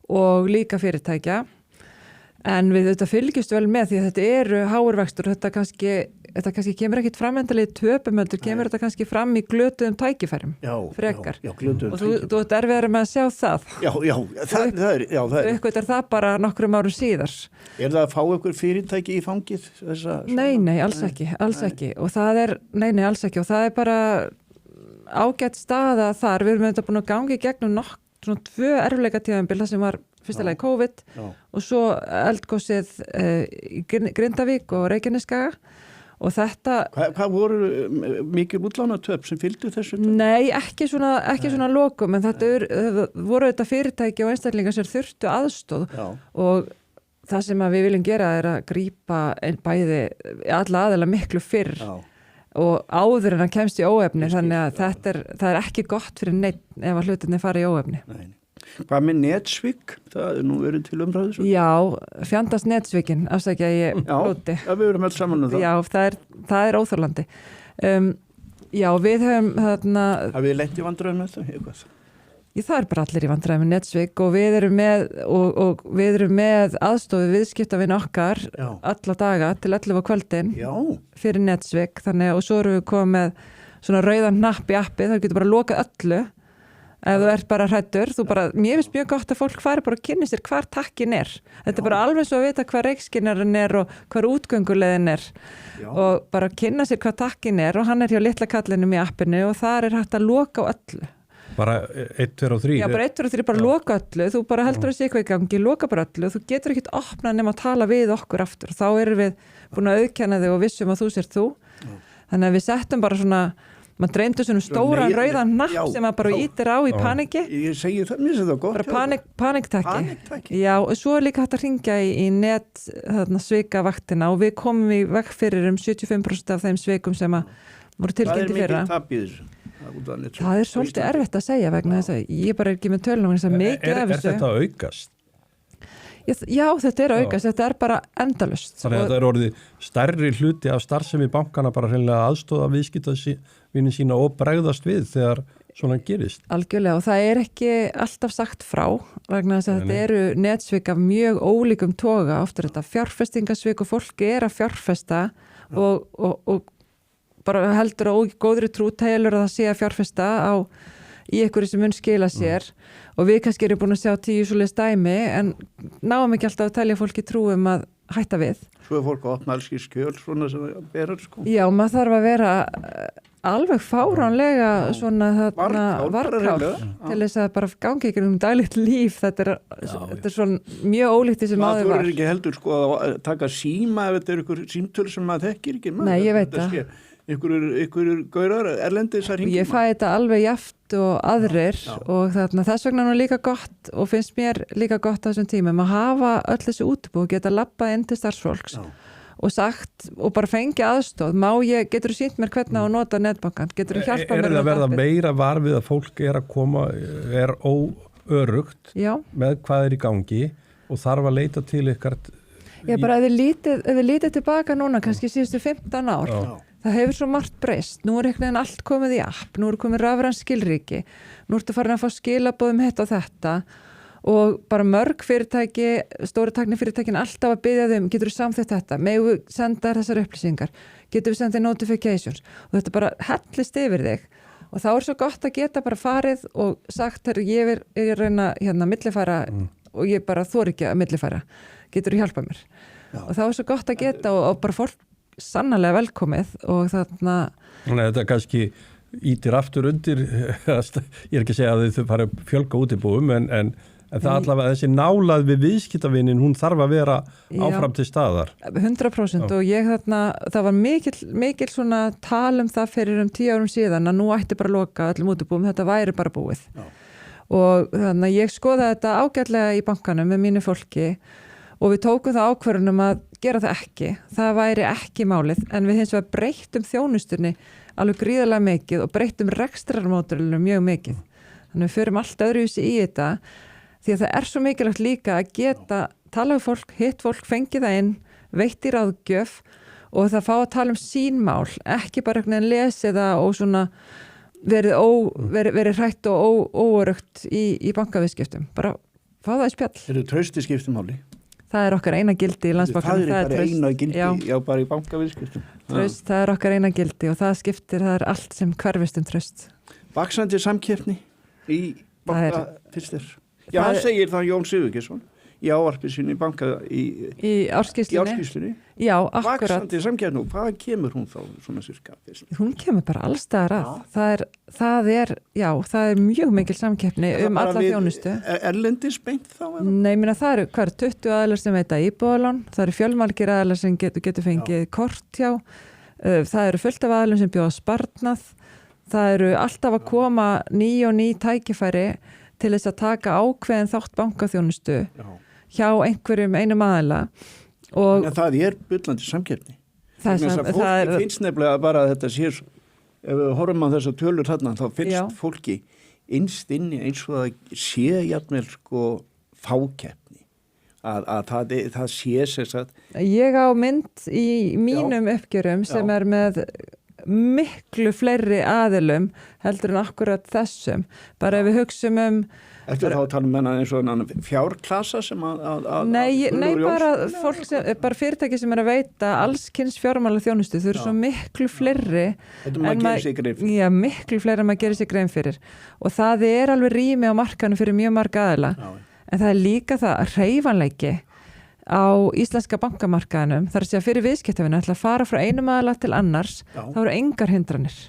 og líka fyrirtækja. En við þetta fylgjumst vel með því að þetta eru háir vextur, þetta kannski kemur ekkit fram endalið töpumöldur, kemur þetta kannski fram í glötuðum tækifærum, frekar. Já, glötuðum tækifærum. Þú ert erfiðar með að sjá það. Það er. Eitthvað er það bara nokkrum árum síðar. Er það að fá ykkur fyrirtæki í fangið? Nei, alls ekki. Og það er, alls ekki. Og það er bara ágætt staða þar. Við erum þetta búin að ganga í gegnum svona 2 erfiðleika tímabil, það sem var fyrstulega COVID og svo eldgosið í Grindavík og Reykjaneskaga og þetta... Hvað voru mikil útlánatöp sem fylgdu þessu? Nei, ekki svona lokum, en þetta voru þetta fyrirtæki og einstaklingar sem þurftu aðstóð og það sem við viljum gera er að grípa bæði alla aðeila miklu fyrr og áður en að kemst í óefni, þannig að það er ekki gott fyrir neitt ef að hlutinni fara í óefni. Hvað með netsvík? Það er nú verið til umræðu? Já, fjandast netsvíkin, afsækja ég blóti. Já, við erum alls saman um það. Já, það er óþorlandi. Já, við höfum þarna... Hafið þið lent í vandræðum með það? Eitthvað? Það er bara allir í vandræðum með netsvík og við erum með aðstofi viðskiptavin okkar alla daga til 11 á kvöldin fyrir netsvík, þannig og svo erum við komið með svona rauðan hnapp í appi, það getur bara lokað öllu ef þú ert bara hræddur, mér finnst mjög gott að fólk fari bara að kynna sér hvar takkin er. Þetta er bara alveg svo að vita hvar reikskinnarinn er og hvar útgönguleiðin er og bara kynna sér hvar takkin er og hann er hjá litla kallinum í appinu og þar er hægt að loka á öllu. Bara 1, 2 og 3? Já, bara 1, 2 og 3, bara loka öllu, þú bara heldur að sé eitthvað í gangi, loka bara öllu, þú getur ekkert opnað nema að tala við okkur aftur, þá erum við búin að auðkenna þig og vissum að þú sér þú, þannig að við settum bara svona, maður dreymdu svona stóran rauðan hnapp sem maður bara ítir á í paniki. Ég segi það, mér sé það gott. Bara paniktakki. Já, og svo er líka hægt að hringja í net svikavaktina og við komum í veg fyrir 75% af þeim svikum sem að voru tilkynnti fyrra. Það er mikið tap í þessu. Það er svolítið erfitt að segja vegna þess að ég bara er ekki með tölunum þess að mikið af þessu. Er þetta aukast? Já, þetta er aukast, þetta er bara endalaust. Þannig að þetta er orðið stærri hluti af starfsemi bankana bara hreinlega aðstoða viðskiptavini sína og bregðast við þegar svona gerist. Algjörlega og það er ekki alltaf sagt frá vegna þess að þetta eru netsvik af mjög ólíkum toga, oft er þetta fjárfestingasvik og fólki er að fjárfesta og bara heldur og góðri trú telur að það sé að fjárfesta í einhverju sem mun skila sér og við kannski erum búin að sjá 10 svoleiðis dæmi en náum ekki alltaf að telja fólki trúum að hætta við. Svo er fólk að opna alls í skjöl svona sem það berar sko. Já, maður þarf að vera alveg fáránlega svona varkár til þess að bara gangi ykkur daglegt líf. Þetta er svona mjög ólíkt því sem áður var. Maður er ekki heldur sko að taka síma ef þetta er ykkur símtöl sem maður þekkir ekki. Nei, ég veit það. Ykkur gaurar erlendis að ringja. Ég fæ þetta alveg jaft og aðrir og þess vegna er líka gott og finnst mér líka gott á þessum tímum að hafa öll þessi útibú og geta labbað inn til starfsfólks og sagt og bara fengi aðstóð. Getur þú sýnt mér hvernig á að nota netbankan? Getur þú hjálpað mér að nota appið? Er það að verða meira var við að fólk er að koma, er óörugt með hvað er í gangi og þarf að leita til ykkar Já, bara ef þið lítið tilbaka núna, kannski síðustu 15 ár, það hefur svo margt breyst. Nú einhvern veginn allt komið í app, nú komið rafræn skilríki, nú ertu farin að fá skilaboðum hitt og þetta og bara mörg fyrirtæki, stóru tæknifyrirtækin alltaf að biðja þeim, getur þú samþýtt þetta, megum við senda þessar upplýsingar, getur við sendið notifications og þetta bara hellist yfir þig og þá svo gott að geta bara farið og sagt, ég er reyna millifæra og ég bara þori ekki að millifæra, getur þú hjálpa mér. Og þá svo gott að geta og bara fólk sannarlega velkomið og þarna... Þetta kannski ítir aftur undir, ég er ekki að segja að þau fara að fjölga útibúum, en það allavega þessi nálað við viðskiptavinin, hún þarf að vera áfram til staðar. 100% og ég það var mikil svona það fyrir 10 árum síðan að nú ætti bara að loka öllum útibúum, þetta væri bara búið. Já. Og þannig að ég skoðaði þetta ágætlega í bankanum með mínu fólki og við tókum það ákvörðunum að gera það ekki. Það væri ekki málið en við hins vegar breyttum þjónustunni alveg gríðarlega mikið og breyttum rekstrarmódelinu mjög mikið. Þannig við förum allt öðruvísi í þetta því að það er svo mikilvægt líka að geta tala við fólk, hitt fólk, fengið það inn, veitt í ráðgjöf og það fá að tala sín mál, ekki bara einhvern veginn lesi það og svona verið hrætt og óöruggt í bankaviðskiptum. Bara fá það í spjall. Eru trausti skiptumáli? Það er okkar eina gildi í Landsbankanum. Það er bara eina gildi, já bara í bankaviðskiptum. Traust, það er okkar eina gildi og það er allt sem hverfist traust. Vaxandi samkeppni í bankafyrstir. Já, hann segir það Jón Sigurgeirsson í ávarpi sinni í banka í árskýrslunni. Já, akkurat. Vaxandi samkeppni, hvað kemur hún þá svona sirka? Hún kemur bara allstaðar að. Það er mjög mikil samkeppni alla þjónustu. Erlendis beint þá? Nei, það eru 20 aðilar sem veita íbúðalán, það eru fjölmargir aðilar sem getur fengið kort hjá, það eru fullt af aðilum sem bjóða sparnað, það eru alltaf að koma ný og ný tækifæri til þess að taka ákveðin þátt bankaþjónustu hjá einum aðila og það er bullandi samkeppni. Það finnst nefnilega bara að þetta sé, ef við horfum á þessar tölur þarna, þá finnst fólki innst inni eins og það sé jafnvel fákeppni að það sé sér satt. Ég á mynd í mínum uppgjörum sem er með miklu fleiri aðilum heldur en akkurat þessum. Bara ef við hugsum Eftir þá talum við eins og fjárklasa sem Nei, bara fyrirtæki sem er að veita allskyns fjármála þjónustu, þau eru svo miklu fleiri miklu fleiri en maður gerir sig grein fyrir og það er alveg rými á markanum fyrir mjög marga aðila en það er líka það að hreyfanleiki á íslenska bankamarkaðinum þar að segja fyrir viðskiptavinu ætla að fara frá einum aðila til annars þá eru engar hindranir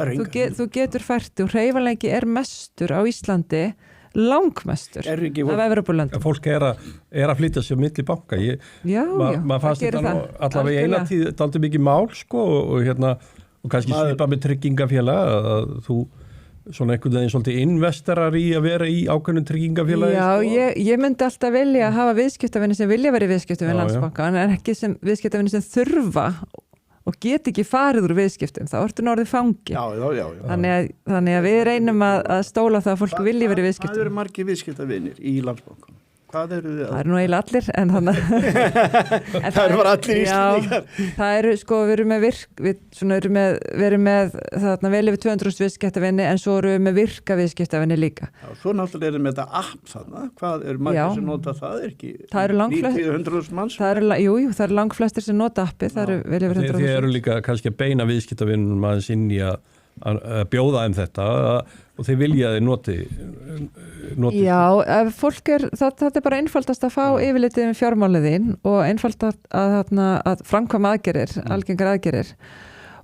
þú getur fært og hreyfanleiki er mestur á Íslandi langmestur af Evrópulöndum. Fólk er að flytja sér milli banka. Maður fannst þetta allavega í eina tíð dálítið mikið mál og kannski svipa með tryggingafélag að þú svona einhvern veginn svolítið investerar í að vera í ákveðnum tryggingafélagi. Já, ég myndi alltaf vilja að hafa viðskiptavinni sem vilja vera í viðskiptum við Landsbanka en ekki sem viðskiptavinni sem þurfa og get ekki farið úr viðskiptum, þá ertu orðið fangi. Já. Þannig að við reynum að stóla það að fólk vilji verið viðskiptum. Hvað eru margir viðskiptavinir í Landsbankanum? Hvað eru þið? Það eru nú eiginlega allir, en þannig það eru bara allir íslendingar. Það eru, við erum með þarna vel yfir 200 viðskiptavinni, en svo erum við með virka viðskiptavinni líka. Já, svo náttúrulega erum við þetta app þarna. Hvað eru margir sem nota það? Er ekki 90-100.000 manns? Jú, það eru langflestir sem nota appið. Það eru vel yfir 100.000. Þið eru líka kannski að beina viðskiptavinnum aðeins inn í að bjóða þetta og þeir vilja þeir noti. Já, fólk þetta er bara einfaldast að fá yfirlitið með fjármáliðin og einfaldast að framkvæma aðgerðir, algengar aðgerðir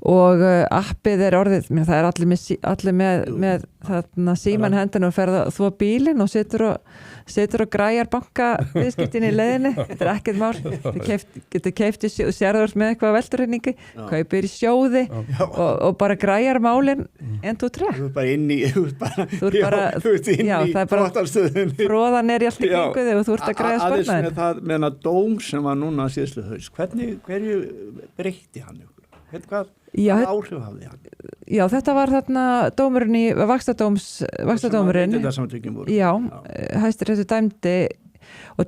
og appið er orðið, það er allir með þarna síman hendinu og ferða þú á bílinn og setur og græjar banka viðskiptin í leiðinni, þetta er ekkert mál, getur keypt í sérður með eitthvað velturreiningi, kaupir í sjóði og bara græjar málinn 1, 2, 3. Þú er bara inn í fróðalstöðunni. Fróðan er í allt í kringu þig og þú ert að græja sparnaðinn. Aðeins með það, með dóm sem var núna síðustu haust, hverju breytti hann ykkur? Hvað áhrif hafði hann? Já, þetta var þarna dómurinn í vaxtadómurinn. Já, Hæstiréttur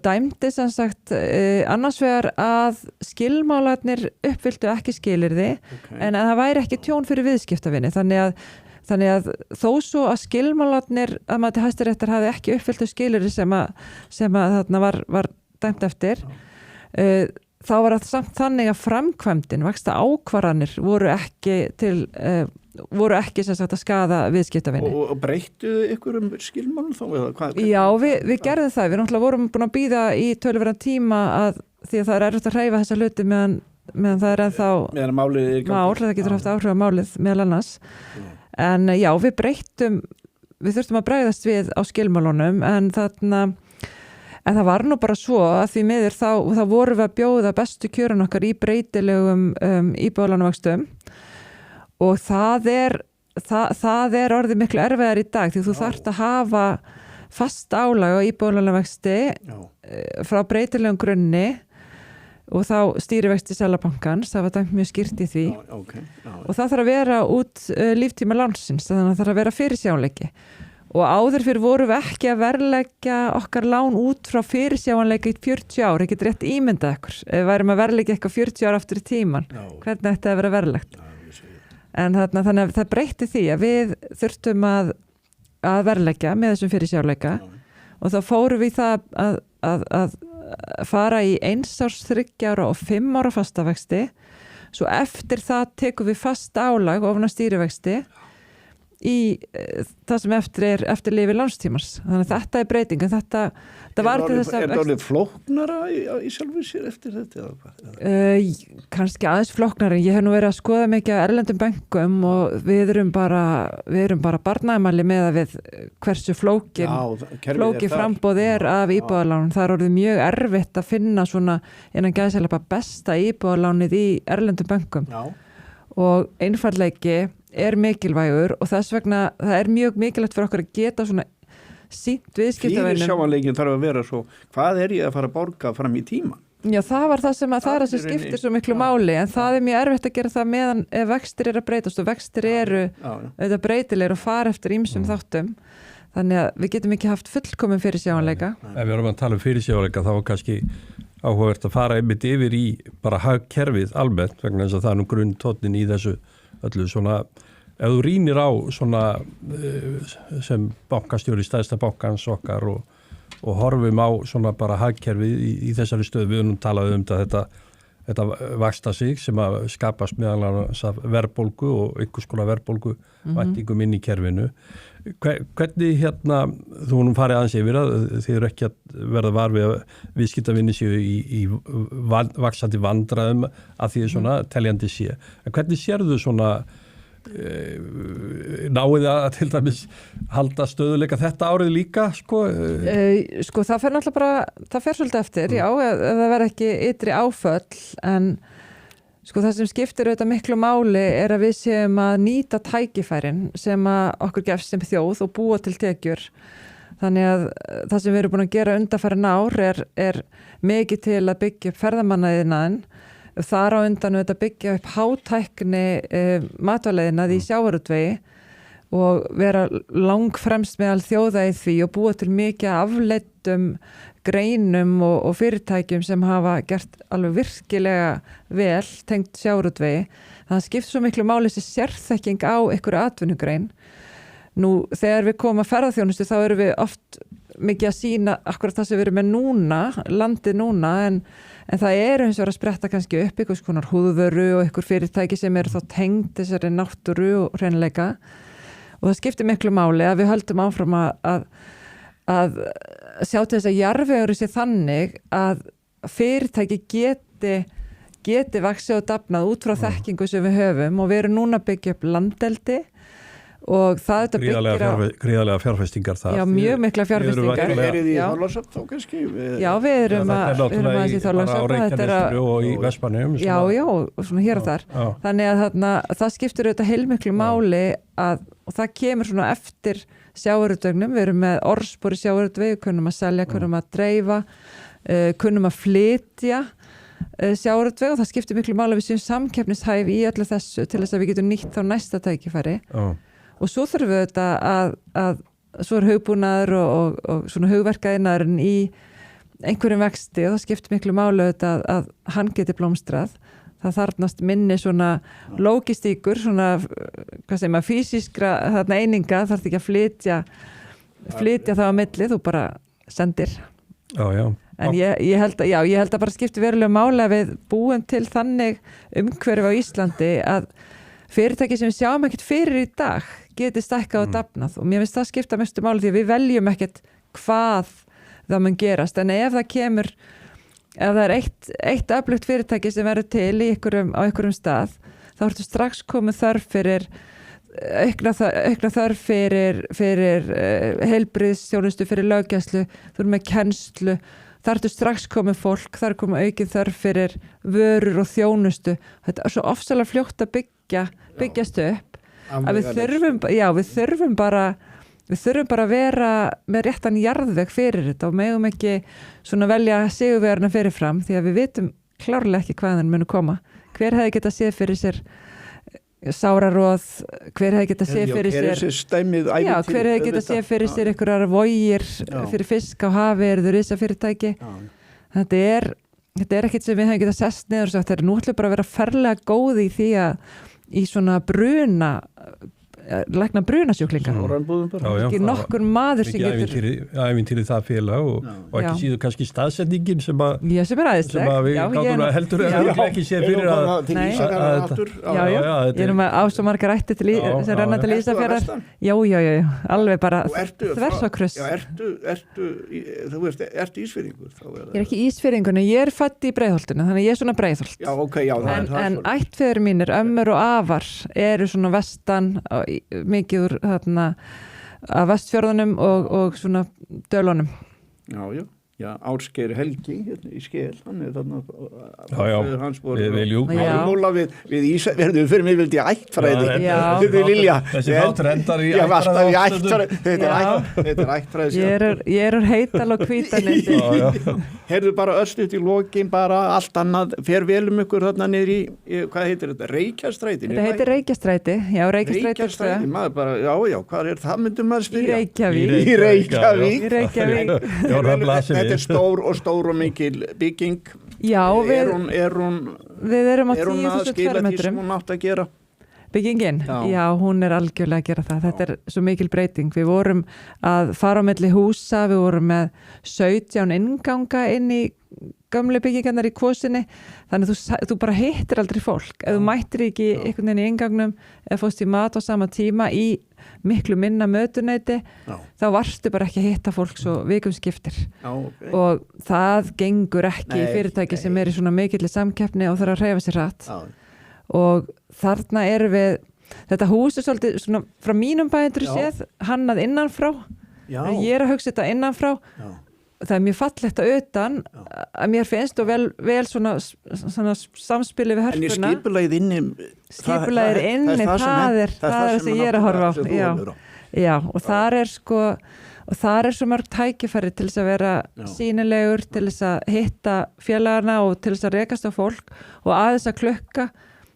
dæmdi sem sagt sagt annars vegar að skilmálarnir uppfylltu ekki skilyrði en að það væri ekki tjón fyrir viðskiptavinni þannig að þó svo að skilmálarnir að mati Hæstaréttar hafi ekki uppfylltu skilyrði sem að þarna var dæmt eftir þá var það samt þannig að framkvæmdin, vaxta ákvarðanir voru ekki sem sagt að skaða viðskiptavinni. Og breyttuðu ykkur skilmálum þá? Já, við gerðum það. Við náttúrulega vorum búin að bíða í töluverðan tíma því að það er erfitt að hreyfa þessa hluti meðan það er ennþá mál, það getur haft áhrif á málið meðal annars. En já, við þurftum að bregðast við á skilmálunum en það var nú bara svo að því miður þá vorum við að bjóða bestu kjörun okkar í breytilegum íbúðalánavöxtum og það er orðið miklu erfiðar í dag því þú þarft að hafa fast álag á íbúðalánavöxti frá breytilegum grunni og þá stýrivexti Seðlabankans, það var dæmt mjög skýrt í því og það þarf að vera út líftíma lánsins, þannig að það þarf að vera fyrirsjáanleiki. Og áður fyrir vorum við ekki að verðleggja okkar lán út frá fyrirsjáanleika í 40 ár, ekki rétt ímyndað ykkur. Ef við værum að verðleggja eitthvað 40 ár aftur í tíman, hvernig þetta að vera verðlegt? En þannig að það breytti því að við þurftum að verðleggja með þessum fyrirsjáanleika og þá fórum við það að fara í 1 árs, 3 ára og 5 ára fastavexti. Svo eftir það tekum við fast álag ofan á stýrivexti í það sem eftir lifi lánstímans. Þannig að þetta er breyting. Þetta var til þess að... Er það orðið flóknara í sjálfu sér eftir þetta? Kannski aðeins flóknara. Ég hef nú verið að skoða mikið af erlendum bönkum og við erum bara barnaðamæli með að við hversu flóki framboð er af íbúðalánum. Það er orðið mjög erfitt að finna svona innan gæðslega besta íbúðalánið í erlendum bönkum. Og einfaldleiki er mikilvægur og þess vegna það er mjög mikilvægt fyrir okkur að geta svona sýnt viðskiptavinum. Fyrirsjáanleikin þarf að vera svo, hvað er ég að fara að borga fram í tíma? Já, það var það sem skiptir svo miklu máli en það er mjög erfitt að gera það meðan ef vextir eru að breytast og vextir eru auðvitað breytilegir og fara eftir ýmsum þáttum. Þannig að við getum ekki haft fullkomin fyrirsjáanleika. Ef við erum að tala fyrirsjáanleika þá er kannski áhugavert að fara einmitt yfir í bara hagkerfið almennt vegna þess að það er nú grunntónnin í þessu öllu svona, ef þú rýnir á svona sem bankastjóri stærsta bankans okkar og horfum á svona bara hagkerfið í þessari stöðu, við höfum talað um þetta vaxta sig sem að skapast meðal annars af verðbólgu og einhvers konar verðbólgu væntingum inn í kerfinu. Hvernig þú nú farið aðeins yfir að þið eru ekki að verða var við að viðskiptavinni séu í vaxandi vandræðum að því svona teljandi sé. En hvernig sérðu svona náið að til dæmis halda stöðuleika þetta árið líka sko það fer náttúrulega bara það fer svolítið eftir, já, ef það verður ekki ytri áföll en sko það sem skiptir auðvitað miklu máli er að við séum að nýta tækifærin sem að okkur gefst sem þjóð og búa til tekjur þannig að það sem við erum búin að gera undanfarin ár er mikið til að byggja upp ferðamannaðinaðinn þar á undan við að byggja upp hátækni matvæleiðinað í sjávarútvegi og vera langfremst meðal þjóða í því og búa til mikið afleiddum greinum og fyrirtækjum sem hafa gert alveg virkilega vel tengt sjávarútvegi. Það skipt svo miklu máli þessi sérþekking á einhverju atvinnugrein. Nú þegar við komum að ferðaþjónustu þá erum við oft mikið að sýna akkurat það sem við erum með núna, landið núna en það eru eins og að spretta kannski upp einhvers konar húðvöru og einhver fyrirtæki sem eru þá tengd þessari náttúru og hreinleika og það skiptir miklu máli að við höldum áfram að sjá til þess að jarðvegur sé þannig að fyrirtæki geti vaxið og dafnað út frá þekkingu sem við höfum og við erum núna að byggja upp landeldi og það þetta byggir á gríðarlega fjárfestingar það. Já, mjög mikla fjárfestingar. Er þið í Þorlákshöfn þá kannski? Já, við erum aðeins í Þorlákshöfn. Á Reykjanesinu og í Vestmannaeyjum. Já, og svona hér og þar. Þannig að það skiptir auðvitað heilmiklu máli og það kemur svona eftir sjávarútveginum. Við erum með orðspor í sjávarútvegi, kunnum að selja, kunnum að dreifa, kunnum að flytja sjávarútveg og það skiptir miklu máli að við séum samkeppnishæf í öllu þessu til þess að við getum nýtt á næsta tækifæri. Og svo þurfum við þetta að svo er hugbúnaður og svona hugverkaiðnaðurinn í einhverjum vexti og það skiptir miklu máli að hann geti blómstrað. Það þarfnast minni svona logistíkur, svona, hvað segir maður, fysískra þarna eininga, þarf ekki að flytja það á milli, þú bara sendir. Já. En ég held að bara skipti verulega máli að við búum til þannig umhverfi á Íslandi að fyrirtæki sem við sjáum ekkert fyrir í dag geti stækkað og dafnað og mér finnst það skipta mestu máli því að við veljum ekkert hvað það mun gerast, en ef það er eitt öflugt fyrirtæki sem verður til á einhverjum stað, þá ertu strax komið þörf fyrir aukna þörf fyrir heilbrigðisþjónustu, fyrir löggæslu, þú með kennslu, þar ertu strax komið fólk, þar komið aukið þörf fyrir vörur og þjónustu. Þetta er svo ofsalega fljótt að byggjast upp að við þurfum bara að vera með réttan jarðveg fyrir þetta og megum ekki svona velja sigurvegarna fyrirfram því að við vitum klárlega ekki hvaðan munu koma. Hver hefði getað séð fyrir sér sáraróð, hver hefði getað séð fyrir sér hver hefði getað séð fyrir sér einhverjar vogir fyrir fisk á hafi, eru risafyrirtæki. Þetta er ekkert sem við hefum getað sest niður og sagt, þetta er nútlega bara að vera ferlega góð í því að í svona lækna brunasjúklingar ekki nokkur maður sem getur ævintýri það félag og ekki síður kannski staðsetningin sem að sem að við gáðum að heldur ekki séð fyrir að ég er með ásumargar ætti sem renna til Ísafjarðar alveg bara þvers og kruss þú veist, ertu Ísfirðingur? Ég er ekki Ísfirðingur en ég er fædd í Breiðholtinu þannig að ég er svona Breiðholt en ættfeður mínir, ömmur og afar eru svona vestan mikið úr þarna að Vestfjörðunum og svona Dölunum. Já, Ásgeir Helgi hérna í Skel, hann er þarna við fyrir mig vildi ættfræði við Lilja þessi þáttur endar í ættfræði þetta er ættfræði ég er úr Heital og Hvítanesi heyrðu bara östuðt í lokin bara allt annað, fer vel ykkur þarna niður í, hvað heitir þetta, Reykjastræti þetta heitir Reykjastræti, Reykjastræti maður bara, hvað er það myndum maður spyrja í Reykjavík Þetta er stór og mikil bygging. Já, við erum á 10.000 fermetrum. Sem hún átt að gera? Byggingin? Já, hún er algjörlega að gera það. Þetta er svo mikil breyting. Við vorum að fara á milli húsa, við vorum með 17 innganga inn í gömlu byggingarnar í Kvosinni. Þannig þú bara hittir aldrei fólk. Ef þú mættir ekki einhvern veginn í inngangnum eða fórst í mat á sama tíma í miklu minna mötuneyti þá varstu bara ekki að hitta fólk svo vikum skiptir og það gengur ekki í fyrirtæki sem er í svona mikilli samkeppni og þarf að hreyfa sér hratt og þarna erum við þetta hús er svolítið svona frá mínum bæðindur séð hannað innanfrá ég er að hugsa þetta innanfrá það er mjög fallegt að utan að mér finnst og vel svona samspili við hörpuna. En skipulagið inni það er það sem ég er að horfa á. Já, og þar er svo mörg tækifæri til þess að vera sýnilegur, til þess að hitta félagana og til þess að rekast á fólk og aðeins að klukka.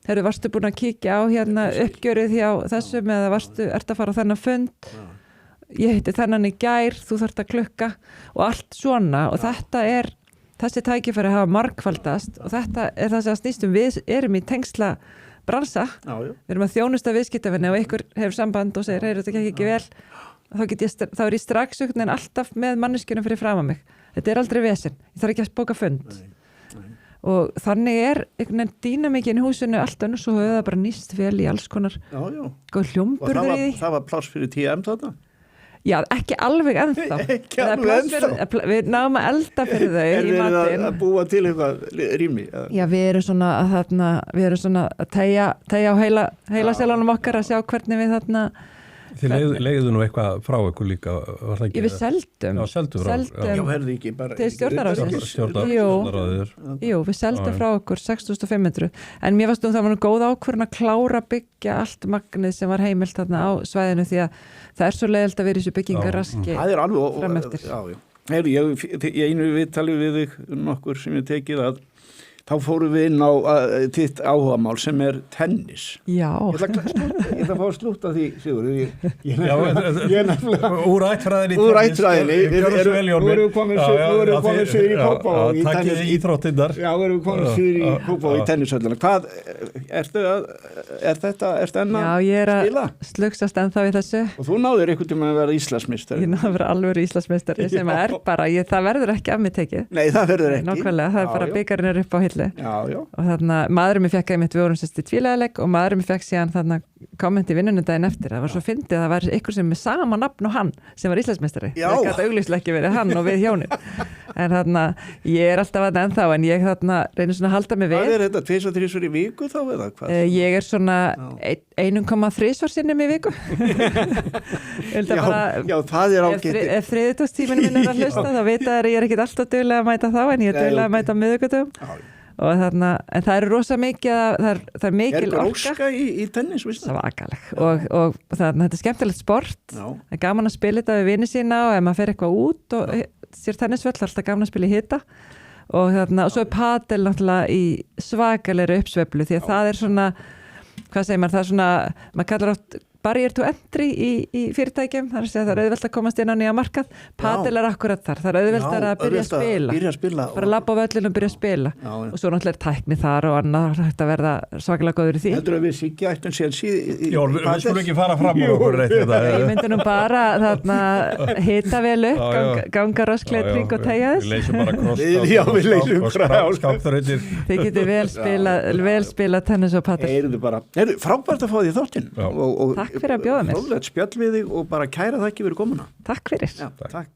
Þegar varstu búin að kíkja á hérna uppgjörið hjá þessum eða ert að fara á þennan fund. Ég hitti þennan í gær, þú þarft að klukka og allt svona og þessi tækifæri hafa margfaldast og þetta er það sem snýstum við erum í tengsla bransa við erum að þjónusta viðskiptavinni og ykkur hefur samband og segir, þetta gekk ekki vel þá er ég strax en alltaf með manneskjunum fyrir fram að mig þetta er aldrei vesen, ég þarf ekki að bóka fund og þannig er einhvern veginn dýnamíkin í húsinu alltaf og svo hefur það bara nýst vel í alls konar góð hljómburður í því og það var pláss fyrir TM þetta? Já, ekki alveg ennþá. Við náum að elda fyrir þau í matinn. Er við að búa til eitthvað rými? Já, við erum svona að tegja á heilaselunum okkar að sjá hvernig við þarna... Þið leiðu nú eitthvað frá ykkur líka, var það ekki? Við seldum. Já, seldum frá. Já, herði ekki bara... Til stjórnarráðsins. Jú, við seldum frá okkur 6.500. En mér varst það var nú góð ákvörðun að klára byggja allt magnið sem var heimilt þarna á svæðinu því að það er svo leiðilt að vera í þessu byggingaraski fram eftir. Herði, ég einu viðtali við þig nokkur sem ég tekið að þá fórum við inn á þitt áhugamál sem tennis. Já. Ég ætla að fá að slúta því, Sigur. Ég nefnilega... Úr ættfræðinni. Úr ættfræðinni. Nú erum við komin suður í Kópavog í tennis. Takkið íþróttirnar. Já, nú erum við komin suður í Kópavog í tennishöllina. Hvað, ertu enn að spila? Já, ég að slugsast ennþá í þessu. Og þú náður einhvern tímann að vera Íslandsmeistari. Ég náður að vera alveg Íslandsmeistari sem bara, það verður ekki af mig tekið. Nei, það verður ekki. Nákvæmlega, það bara byggarinn upp á hillu. Já. Og þarna, maðurinn mér fekk einmitt, við vorum sérst í tvílegaleg og maðurinn mér fekk síðan þarna komment í vinnunum daginn eftir. Það var svo fyndið að það var ykkur sem með sama nafn og hann sem var Íslandsmeistari. Það gat augljóslega ekki verið hann og við hjónin. En þarna, ég alltaf að ennþá en ég þarna reynir svona að halda mig við. Hvað þetta, 2-3 í viku þá eða hvað? Ég svona 1,3 sinnum í viku. Já, það ágætt. Ef þriðjudagstíminn minn að hlusta þá vita að ég ekkert alltaf duglega að mæta þá en ég duglega að mæta á miðvikudögum. Og þarna, en það eru rosa mikið það er mikil orka í tennis, veist það? Svakaleg og þetta er skemmtilegt sport. Það er gaman að spila þetta við vini sína og ef maður fer eitthvað út og sér tennisvöll, alltaf gaman að spila í hita og svo er padel náttúrulega í svakalegri uppsveiflu því að það er svona, hvað segir maður, það er svona, maður kallar átt barrier to entry í fyrirtækjum, það er að segja það er auðvelt að komast inn á nýja markað, padel er akkurat þar, það er auðvelt að byrja að spila, bara labba á völlinu og byrja að spila og svo náttúrulega er tækni þar og annað hægt að verða svakalega góður í því. Heldur að við Siggi ættum síðan Já, við skulum ekki fara fram á okkur reitt þetta. Ég myndi nú bara þarna hita vel upp, ganga rösklega tring og tegja þess. Við leysum bara kross Þið getur vel spila tennis og padel. Frábært að fá því þáttinn. Takk fyrir að bjóða mér. Fróðlegt spjall við þig og bara kæra þakki fyrir komuna. Takk fyrir. Já, takk.